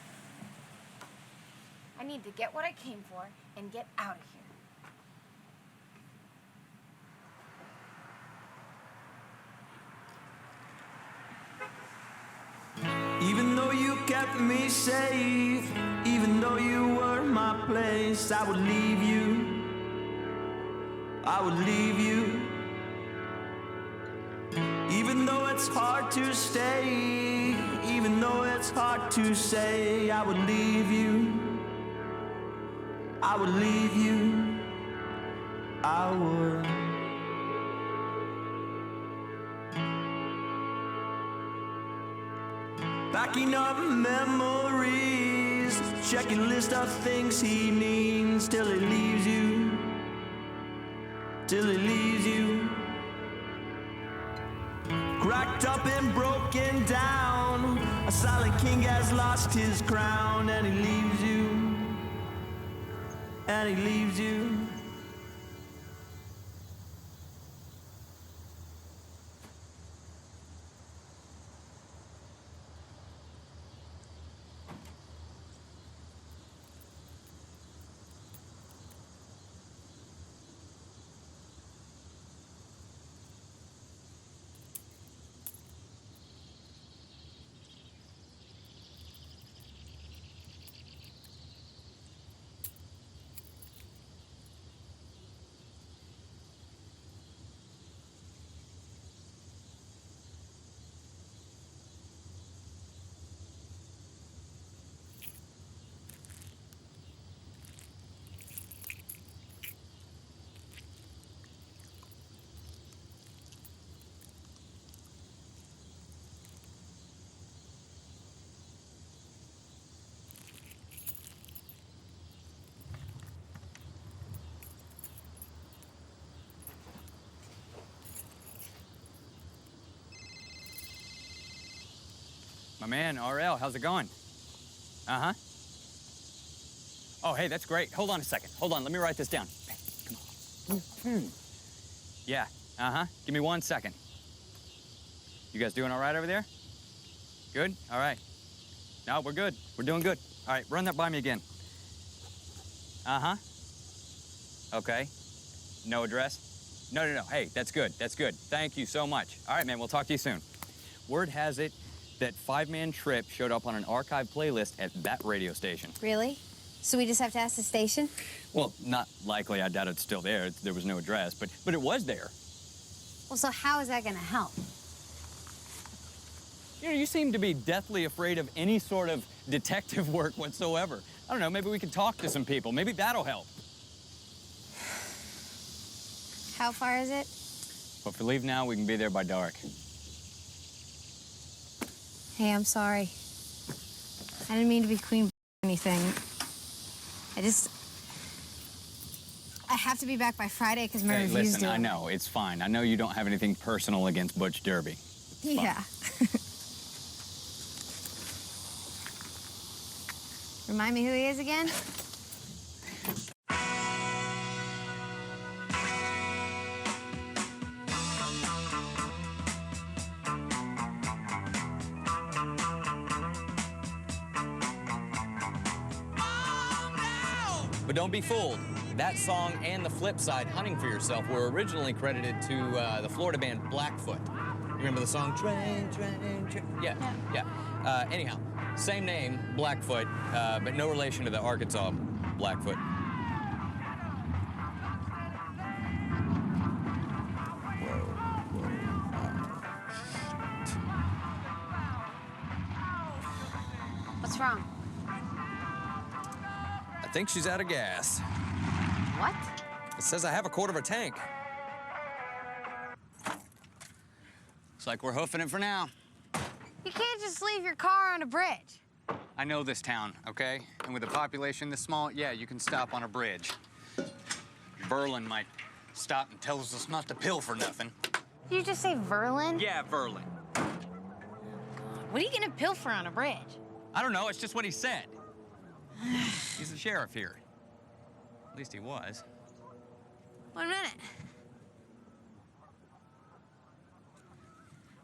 I need to get what I came for and get out of here. Even though you kept me safe, even though you were my place, I would leave you. I would leave you. Even though it's hard to stay, even though it's hard to say, I would leave you. I would leave you. I would. backing up memories, checking list of things he needs till he leaves you, till he leaves you. Cracked up and broken down, a silent king has lost his crown, and he leaves you, and he leaves you. My man, RL, how's it going? Uh-huh. Oh, hey, that's great. Hold on a second. Hold on, let me write this down. Hey, come on. Yeah, uh-huh. Give me 1 second. You guys doing all right over there? Good? All right. No, we're good. We're doing good. All right, run that by me again. Uh-huh. Okay. No address? No. Hey, that's good. That's good. Thank you so much. All right, man, we'll talk to you soon. Word has it that Five Man Trip showed up on an archive playlist at that radio station. Really? So we just have to ask the station? Well, not likely. I doubt it's still there. There was no address, but it was there. Well, so how is that going to help? You know, you seem to be deathly afraid of any sort of detective work whatsoever. I don't know, maybe we could talk to some people. Maybe that'll help. How far is it? Well, if we leave now, we can be there by dark. Hey, I'm sorry. I didn't mean to be queen or anything. I have to be back by Friday because my Hey, review's listen, due. I know, it's fine. I know you don't have anything personal against Butch Derby. Yeah. Remind me who he is again? But don't be fooled. That song and the flip side, Hunting for Yourself, were originally credited to the Florida band Blackfoot. You remember the song? Train, train, train. Yeah. Anyhow, same name, Blackfoot, but no relation to the Arkansas Blackfoot. What's wrong? I think she's out of gas. What? It says I have a quarter of a tank. Looks like we're hoofing it for now. You can't just leave your car on a bridge. I know this town, okay? And with a population this small, yeah, you can stop on a bridge. Verlin might stop and tells us not to pill for nothing. Did you just say Verlin? Yeah, Verlin. What are you gonna pilfer on a bridge? I don't know, it's just what he said. He's the sheriff here. At least he was. 1 minute.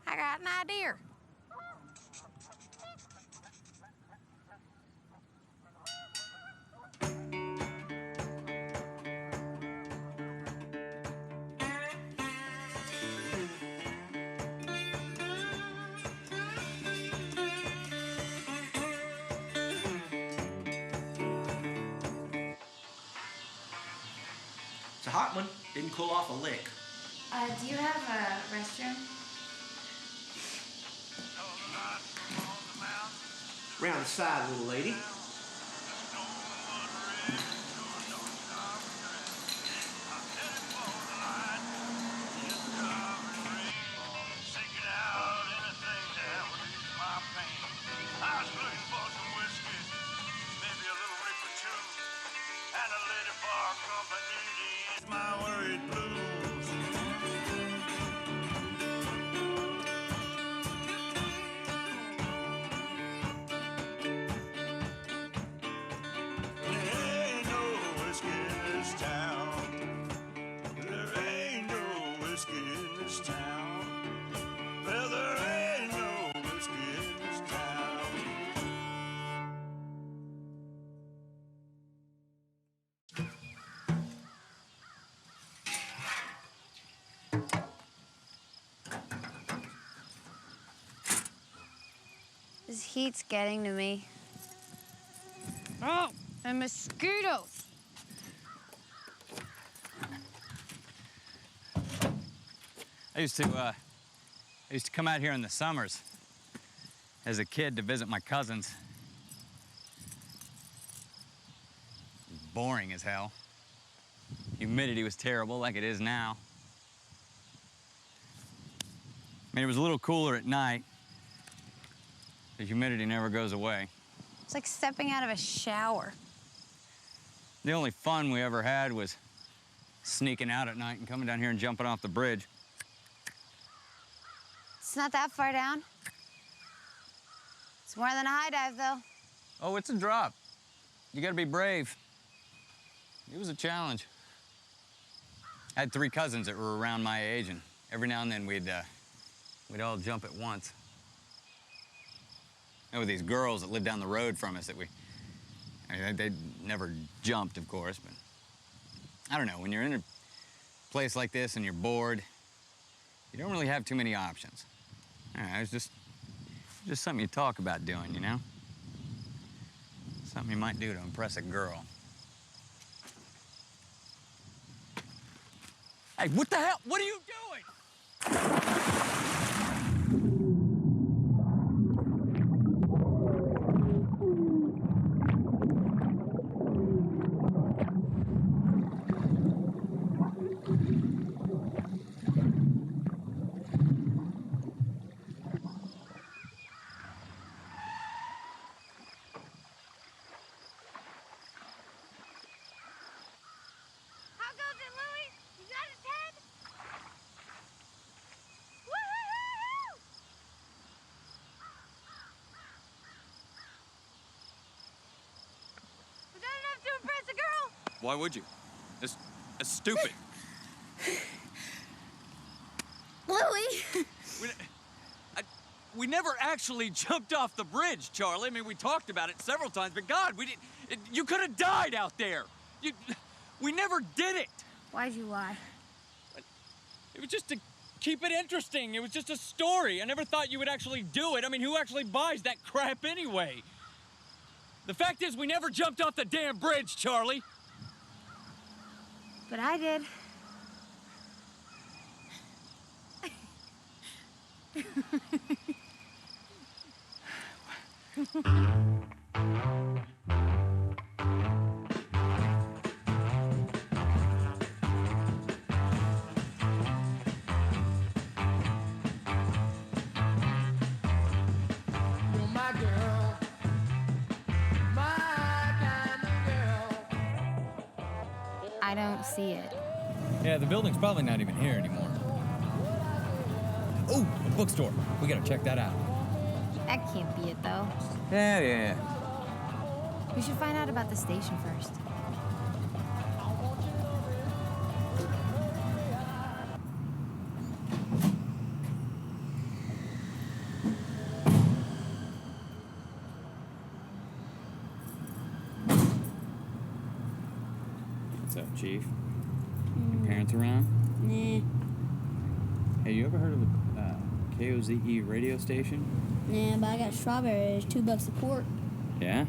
I got an idea. It's a hot one. Didn't cool off a lick. Do you have a restroom? Round the side, little lady. My worried blues. There ain't no whiskey in this town. There ain't no whiskey in this town. Well, there ain't no whiskey in this town. This heat's getting to me. Oh, and mosquitoes. I used to come out here in the summers as a kid to visit my cousins. It was boring as hell. Humidity was terrible, like it is now. I mean, it was a little cooler at night. The humidity never goes away. It's like stepping out of a shower. The only fun we ever had was sneaking out at night and coming down here and jumping off the bridge. It's not that far down. It's more than a high dive, though. Oh, it's a drop. You gotta be brave. It was a challenge. I had 3 cousins that were around my age, and every now and then we'd all jump at once. There were these girls that lived down the road from us that they never jumped, of course, but I don't know, when you're in a place like this and you're bored, you don't really have too many options. I don't know, it's just something you talk about doing, you know? Something you might do to impress a girl. Hey, what the hell? What are you doing? How goes it, Louie? You got his head? Woo-hoo-hoo-hoo! Was that enough to impress a girl? Why would you? It's stupid. Louie! We never actually jumped off the bridge, Charlie. I mean, we talked about it several times, but God, you could have died out there. We never did it. Why'd you lie? It was just to keep it interesting. It was just a story. I never thought you would actually do it. I mean, who actually buys that crap anyway? The fact is, we never jumped off the damn bridge, Charlie. But I did. You're my girl. My kind of girl. I don't see it. Yeah, the building's probably not even here anymore. Oh, a bookstore. We gotta check that out. That can't be it, though. Yeah. We should find out about the station first. What's up, Chief? Your parents around? Nah. Hey, you ever heard of a KOZE radio station? Nah, but I got strawberries, $2 a quart. Yeah?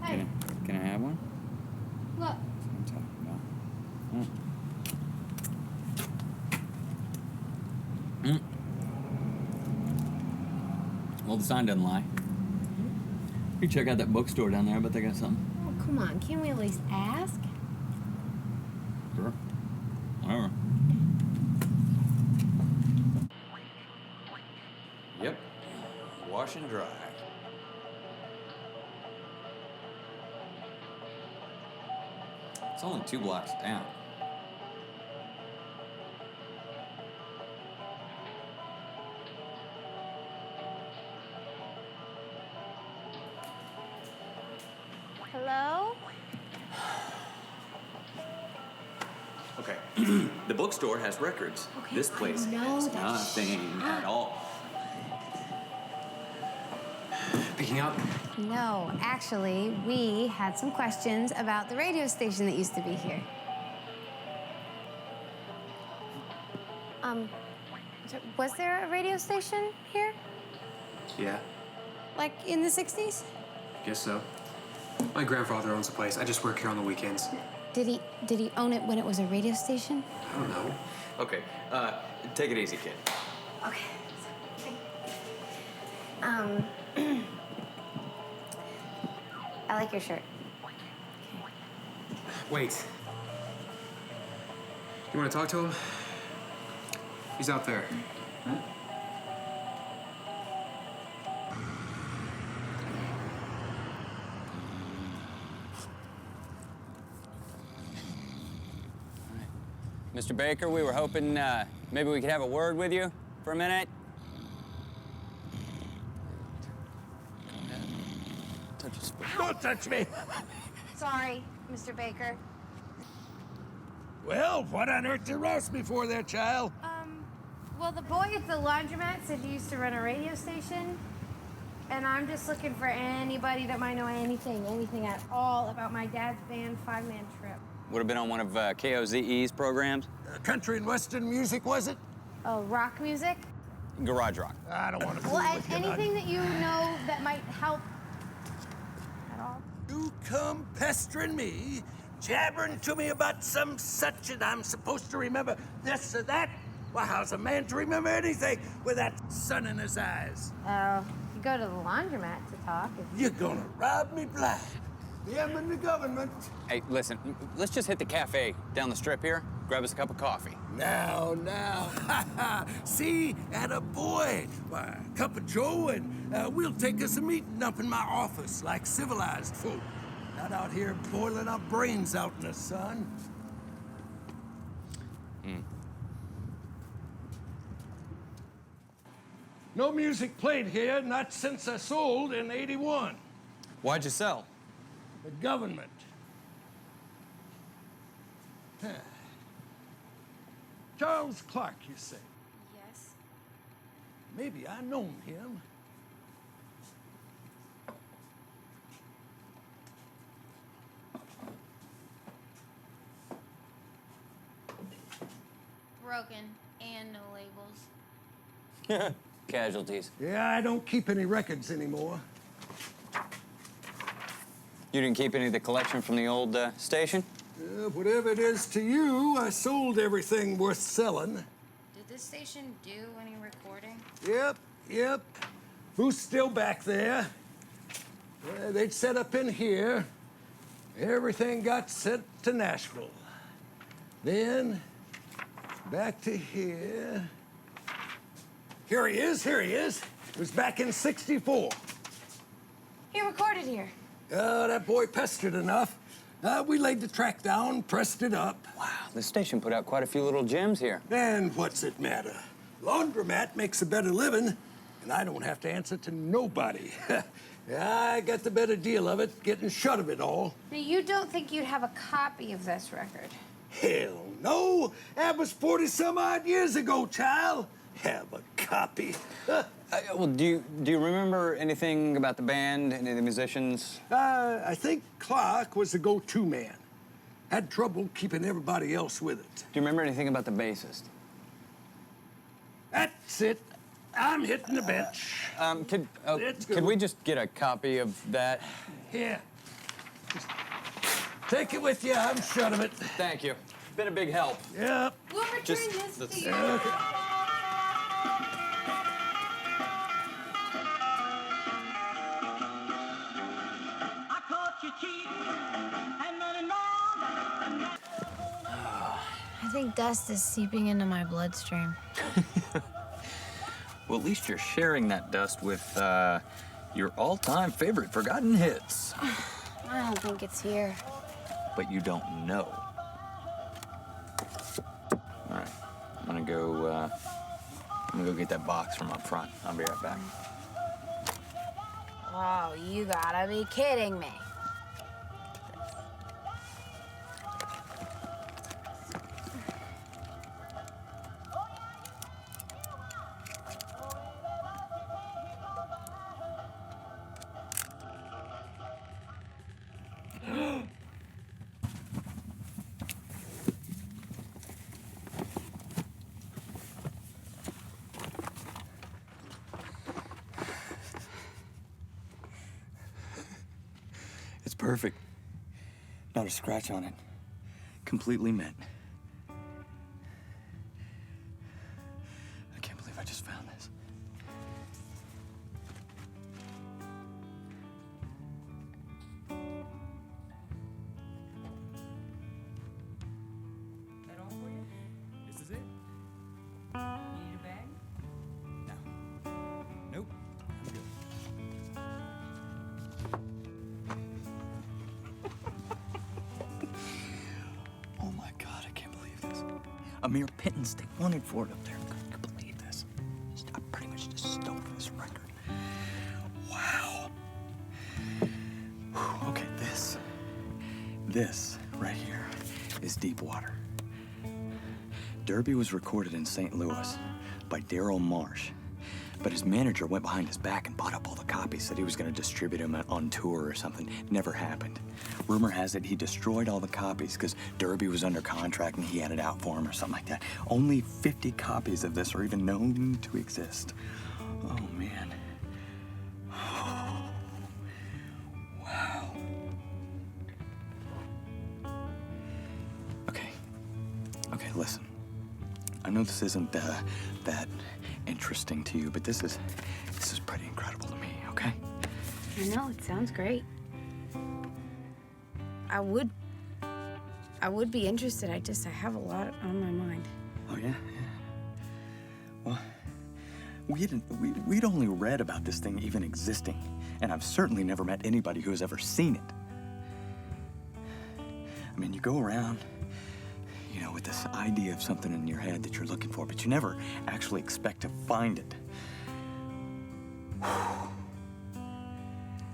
Hey. Can I have one? Look. That's what I'm talking about. Well, the sign doesn't lie. You check out that bookstore down there. I bet they got something. Oh, come on. Can't we at least ask? Sure. Whatever. Yep. Wash and dry. It's only 2 blocks down. Hello? Okay. The bookstore has records. This place know has that. nothing at all. Picking up? No, actually, we had some questions about the radio station that used to be here. So was there a radio station here? Yeah, Like in the 60s? guess so. My grandfather owns the place. I just work here on the weekends. Did he own it when it was a radio station? I don't know. Okay, take it easy, kid. Okay. I like your shirt. Wait. You want to talk to him? He's out there. Mr. Baker, we were hoping maybe we could have a word with you for a minute. Don't touch me. Sorry, Mr. Baker. Well, what on earth you roast me for there, child? Well, the boy at the laundromat said you used to run a radio station, and I'm just looking for anybody that might know anything at all about my dad's band 5-man trip. Would have been on one of KOZE's programs. Country and Western music, was it? Oh, rock music? Garage rock. I don't want to fool Well, with you, anything that you know that might help at all? You come pestering me, jabbering to me about some such and I'm supposed to remember this or that? Well, how's a man to remember anything with that sun in his eyes? Oh, you go to the laundromat to talk. You're gonna rob me blind. Them and the government. Hey, listen, let's just hit the cafe down the strip here, grab us a cup of coffee. Now, see, at a boy, why, a cup of Joe, and we'll take us a meeting up in my office like civilized folk. Not out here boiling our brains out in the sun. No music played here, not since I sold in '81. Why'd you sell? The government. Charles Clark, you say? Yes. Maybe I known him. Broken and no labels. Casualties. Yeah, I don't keep any records anymore. You didn't keep any of the collection from the old station? Whatever it is to you, I sold everything worth selling. Did this station do any recording? Yep. Who's still back there? They'd set up in here. Everything got sent to Nashville. Then, back to here. Here he is. It was back in '64. He recorded here. That boy pestered enough. We laid the track down, pressed it up. Wow, this station put out quite a few little gems here. And what's it matter? Laundromat makes a better living, and I don't have to answer to nobody. I got the better deal of it, getting shut of it all. Now, you don't think you'd have a copy of this record? Hell no. That was 40-some-odd years ago, child. Have a copy. Well, do you remember anything about the band, any of the musicians? I think Clark was the go-to man. Had trouble keeping everybody else with it. Do you remember anything about the bassist? That's it. I'm hitting the bench. Could we just get a copy of that? Here. Just take it with you. I'm shut of it. Thank you. Been a big help. Yep. We'll return this to you. Okay. I think dust is seeping into my bloodstream. Well, at least you're sharing that dust with your all-time favorite forgotten hits. I don't think it's here. but you don't know. All right, I'm gonna go get that box from up front. I'll be right back. Oh, you gotta be kidding me. It's perfect. Not a scratch on it. Completely mint. I can't believe I just found this. That all for you? This is it. You need a bag? Nope. I'm good. Oh my God, I can't believe this. A mere pittance they wanted for it up there. Can you believe this? I pretty much just stole this record. Wow. Whew, okay, this right here is Deepwater. Derby was recorded in St. Louis by Daryl Marsh, but his manager went behind his back and bought up all the copies, said he was going to distribute them on tour or something. Never happened. Rumor has it he destroyed all the copies because Derby was under contract and he had it out for him or something like that. Only 50 copies of this are even known to exist. Oh, man. Wow. Okay, listen. I know this isn't that interesting to you, but this is pretty incredible to me, okay? I know, it sounds great. I would be interested. I have a lot on my mind. Oh, yeah? Well, we'd only read about this thing even existing, and I've certainly never met anybody who has ever seen it. I mean, you go around, you know, with this idea of something in your head that you're looking for, but you never actually expect to find it.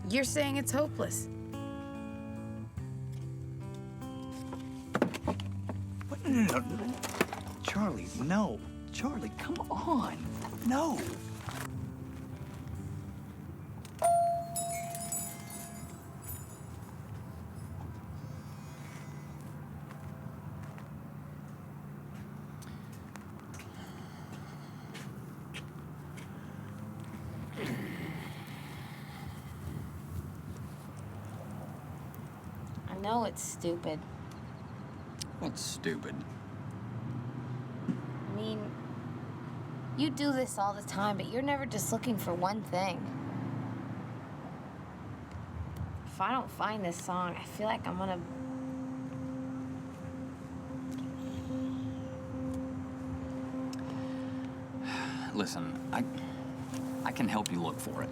You're saying it's hopeless. What? No. Charlie, no. Charlie, come on. No. I know it's stupid. What's stupid? I mean, you do this all the time, but you're never just looking for one thing. If I don't find this song, I feel like I'm gonna... Listen, I can help you look for it.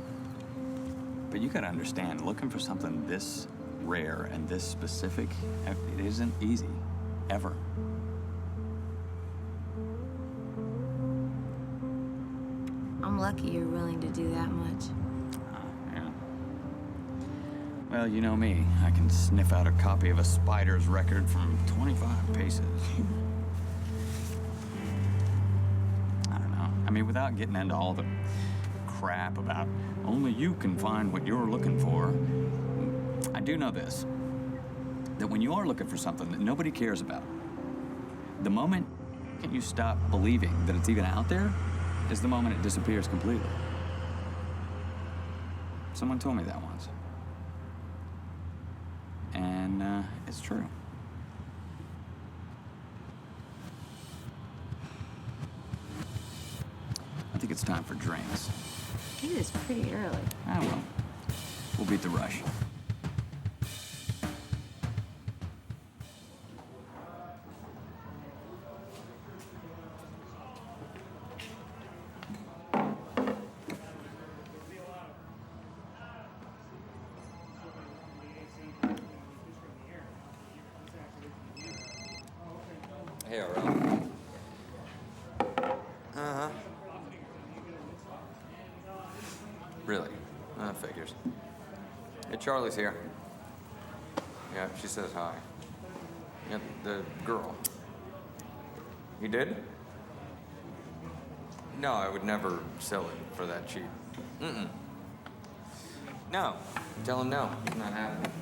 But you gotta understand, looking for something this rare and this specific, it isn't easy, ever. I'm lucky you're willing to do that much. Yeah. Well, you know me. I can sniff out a copy of a Spider's record from 25 paces. I don't know. I mean, without getting into all the crap about only you can find what you're looking for, I do know this, that when you are looking for something that nobody cares about, the moment you stop believing that it's even out there is the moment it disappears completely. Someone told me that once. And it's true. I think it's time for drinks. It is pretty early. Ah, well, we'll beat the rush. KRL. Uh-huh. Really? That figures. Hey, Charlie's here. Yeah, she says hi. Yeah, the girl. He did? No, I would never sell it for that cheap. Mm-mm. No. Tell him no. It's not happening.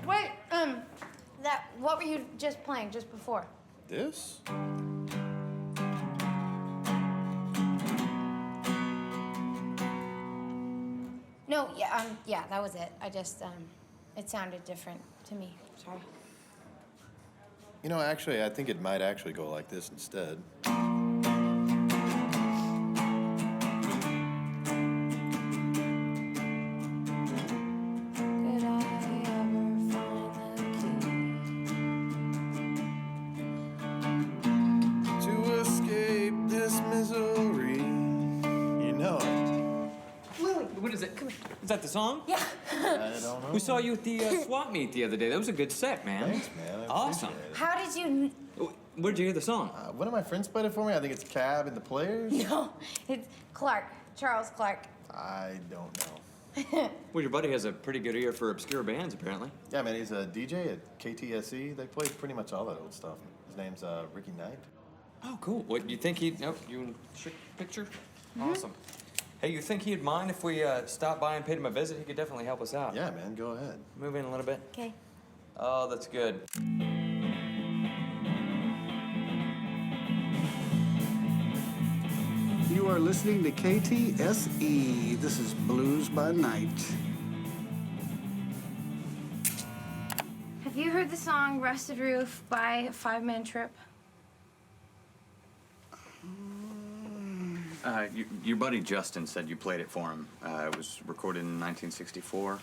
Wait, what were you just playing just before? This? No, yeah, that was it. I just, it sounded different to me. Sorry. You know, actually, I think it might actually go like this instead. Could I ever find the key? To escape this misery. You know it. Lily, what is it? Come here. Is that the song? Yeah. I don't know. We saw you at the swap meet the other day. That was a good set, man. Thanks, man. I Awesome. appreciate it. How did you? Where'd you hear the song? One of my friends played it for me. I think it's Cab and the Players. No, it's Clark, Charles Clark. I don't know. Well, your buddy has a pretty good ear for obscure bands, apparently. Yeah, man, he's a DJ at KTSE. They play pretty much all that old stuff. His name's Ricky Knight. Oh, cool. What, you think he'd... Oh, you want a picture? Awesome. Hey, you think he'd mind if we stopped by and paid him a visit? He could definitely help us out. Yeah, man, go ahead. Move in a little bit. Okay. Oh, that's good. You are listening to KTSE. This is Blues by Night. Have you heard the song Rusted Roof by Five Man Trip? Your buddy Justin said you played it for him. It was recorded in 1964.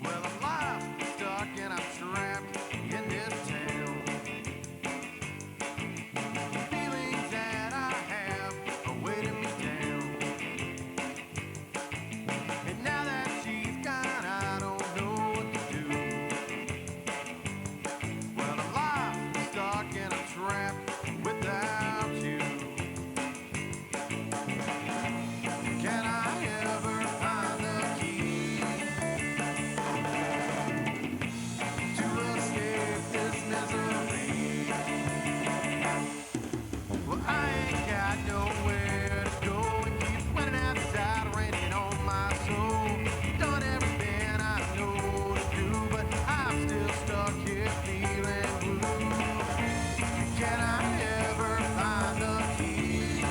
Well, I'm lost, stuck, and I'm trapped in this town. Feelings that I have are weighing me down. And now that she's gone, I don't know what to do. Well, I'm lost, stuck, and I'm trapped without you. Can I ever find the key to escape this misery? Well, I ain't got nowhere to go. It keeps running outside, raining on my soul. Done everything I know to do, but I'm still stuck here feeling blue. Can I ever find the key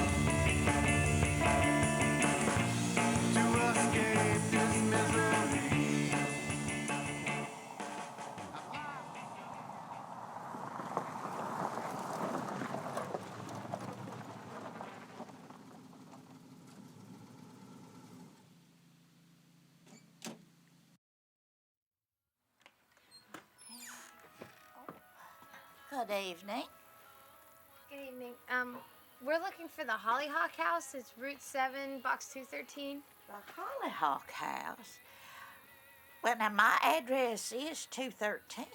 to escape this misery? Good evening. Good evening. We're looking for the Hollyhock House. It's Route 7, Box 213. The Hollyhock House? Well, now, my address is 213.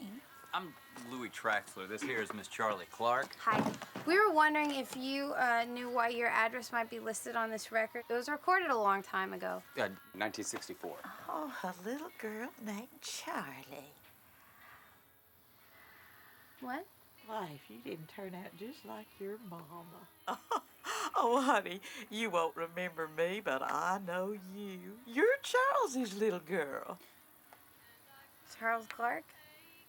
I'm Louis Traxler. This here is Miss Charlie Clark. Hi. We were wondering if you knew why your address might be listed on this record. It was recorded a long time ago. 1964. Oh, a little girl named Charlie. What? Why, if you didn't turn out just like your mama. Oh, honey, you won't remember me, but I know you. You're Charles's little girl. Charles Clark?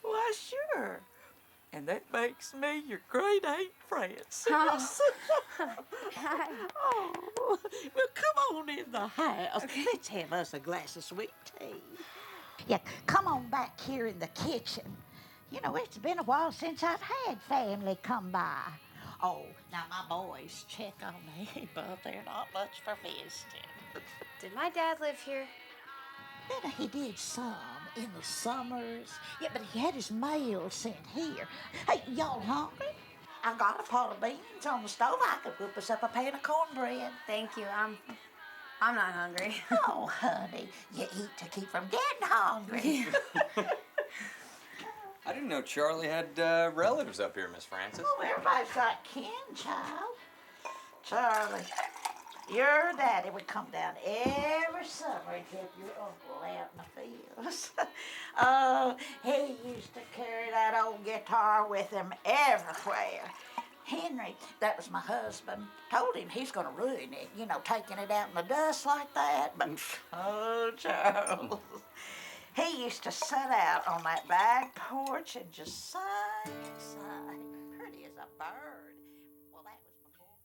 Why, sure. And that makes me your great Aunt Frances. Oh, well, come on in the house. Let's have us a glass of sweet tea. Yeah, come on back here in the kitchen. You know, it's been a while since I've had family come by. Oh, now my boys check on me, but they're not much for visiting. Did my dad live here? Then he did some in the summers. Yeah, but he had his mail sent here. Hey, y'all hungry? I got a pot of beans on the stove. I could whip us up a pan of cornbread. Thank you. I'm not hungry. Oh, honey, you eat to keep from getting hungry. I didn't know Charlie had relatives up here, Miss Frances. Oh, everybody's got kin, child. Charlie, your daddy would come down every summer and help your uncle out in the fields. Oh, he used to carry that old guitar with him everywhere. Henry, that was my husband, told him he's gonna ruin it, you know, taking it out in the dust like that. But, oh, Charles, he used to sit out on that back porch and just sing and sing, pretty as a bird. Well, that was before.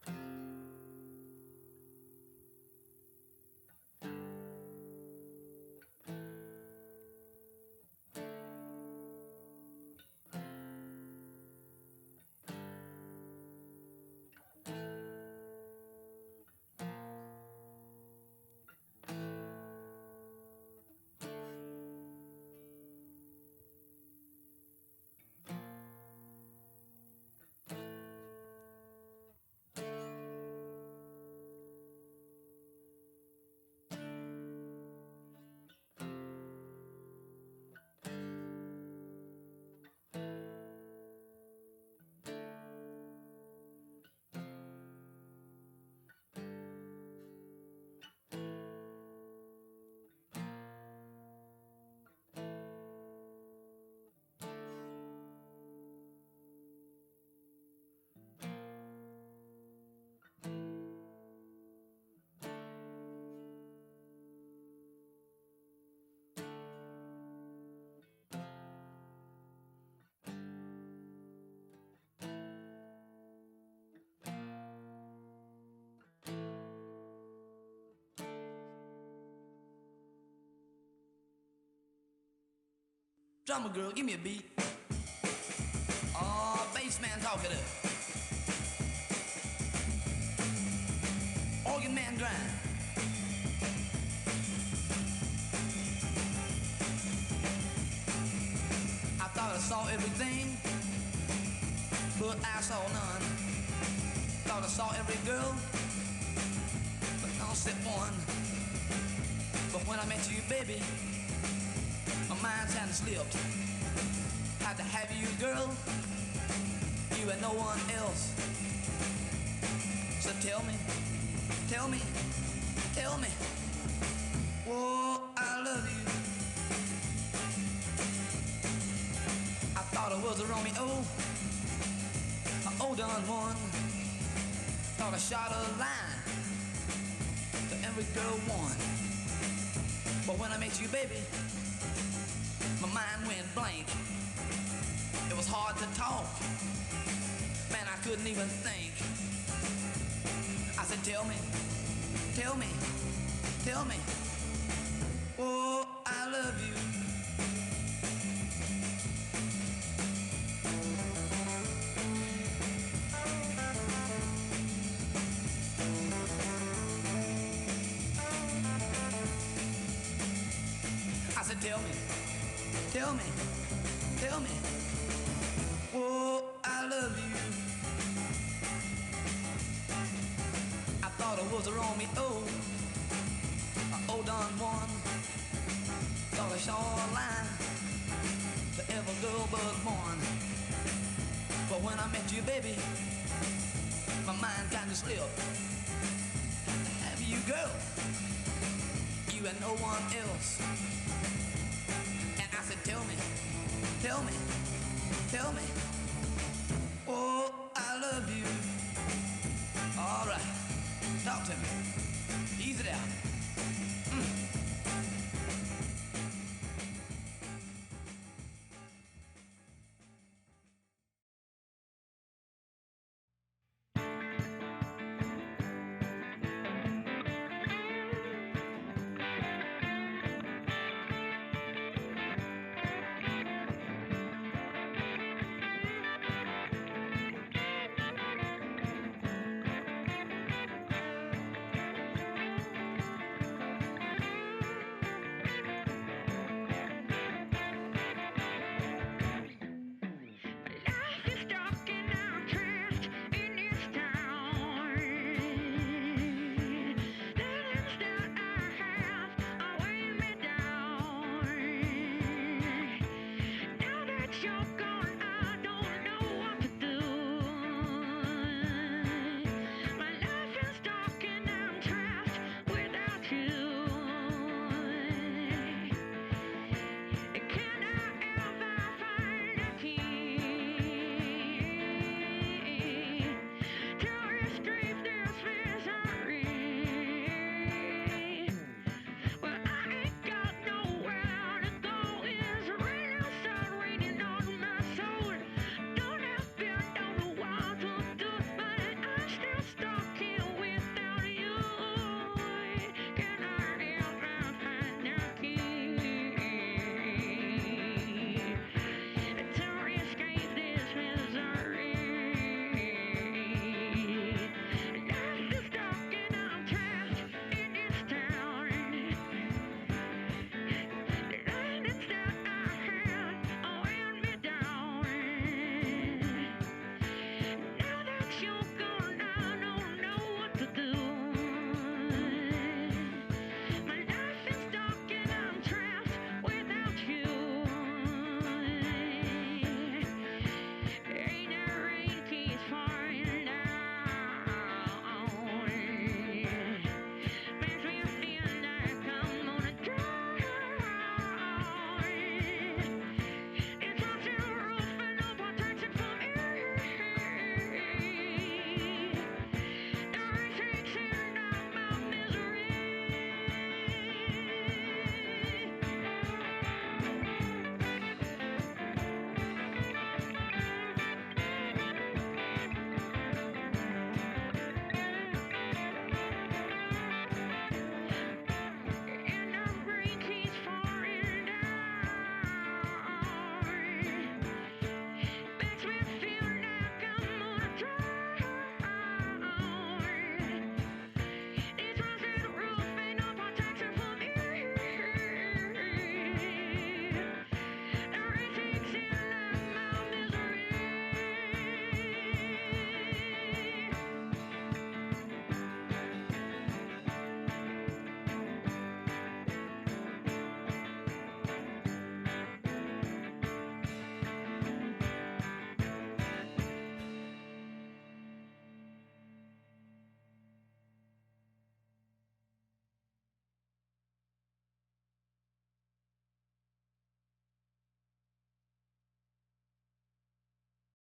Drummer girl, give me a beat. Oh, bass man, talk it up. Organ man, grind. I thought I saw everything, but I saw none. Thought I saw every girl, but not except one. But when I met you, baby, my mind's kinda slipped. Had to have you, girl, you and no one else. So tell me, tell me, tell me, oh, I love you. I thought I was a Romeo, an old done one. Thought I shot a line to every girl one. But when I met you, baby, my mind went blank. It was hard to talk. Man, I couldn't even think. I said, tell me, tell me, tell me, oh, I love you. I said, tell me, tell me, tell me, oh, I love you. I thought I was a Romeo, an old Don Juan. Thought I saw a line to every girl but one. But when I met you, baby, my mind kinda slipped. Had to have you, girl, you and no one else. I said, tell me, tell me, tell me, oh, I love you. All right, talk to me, ease it out.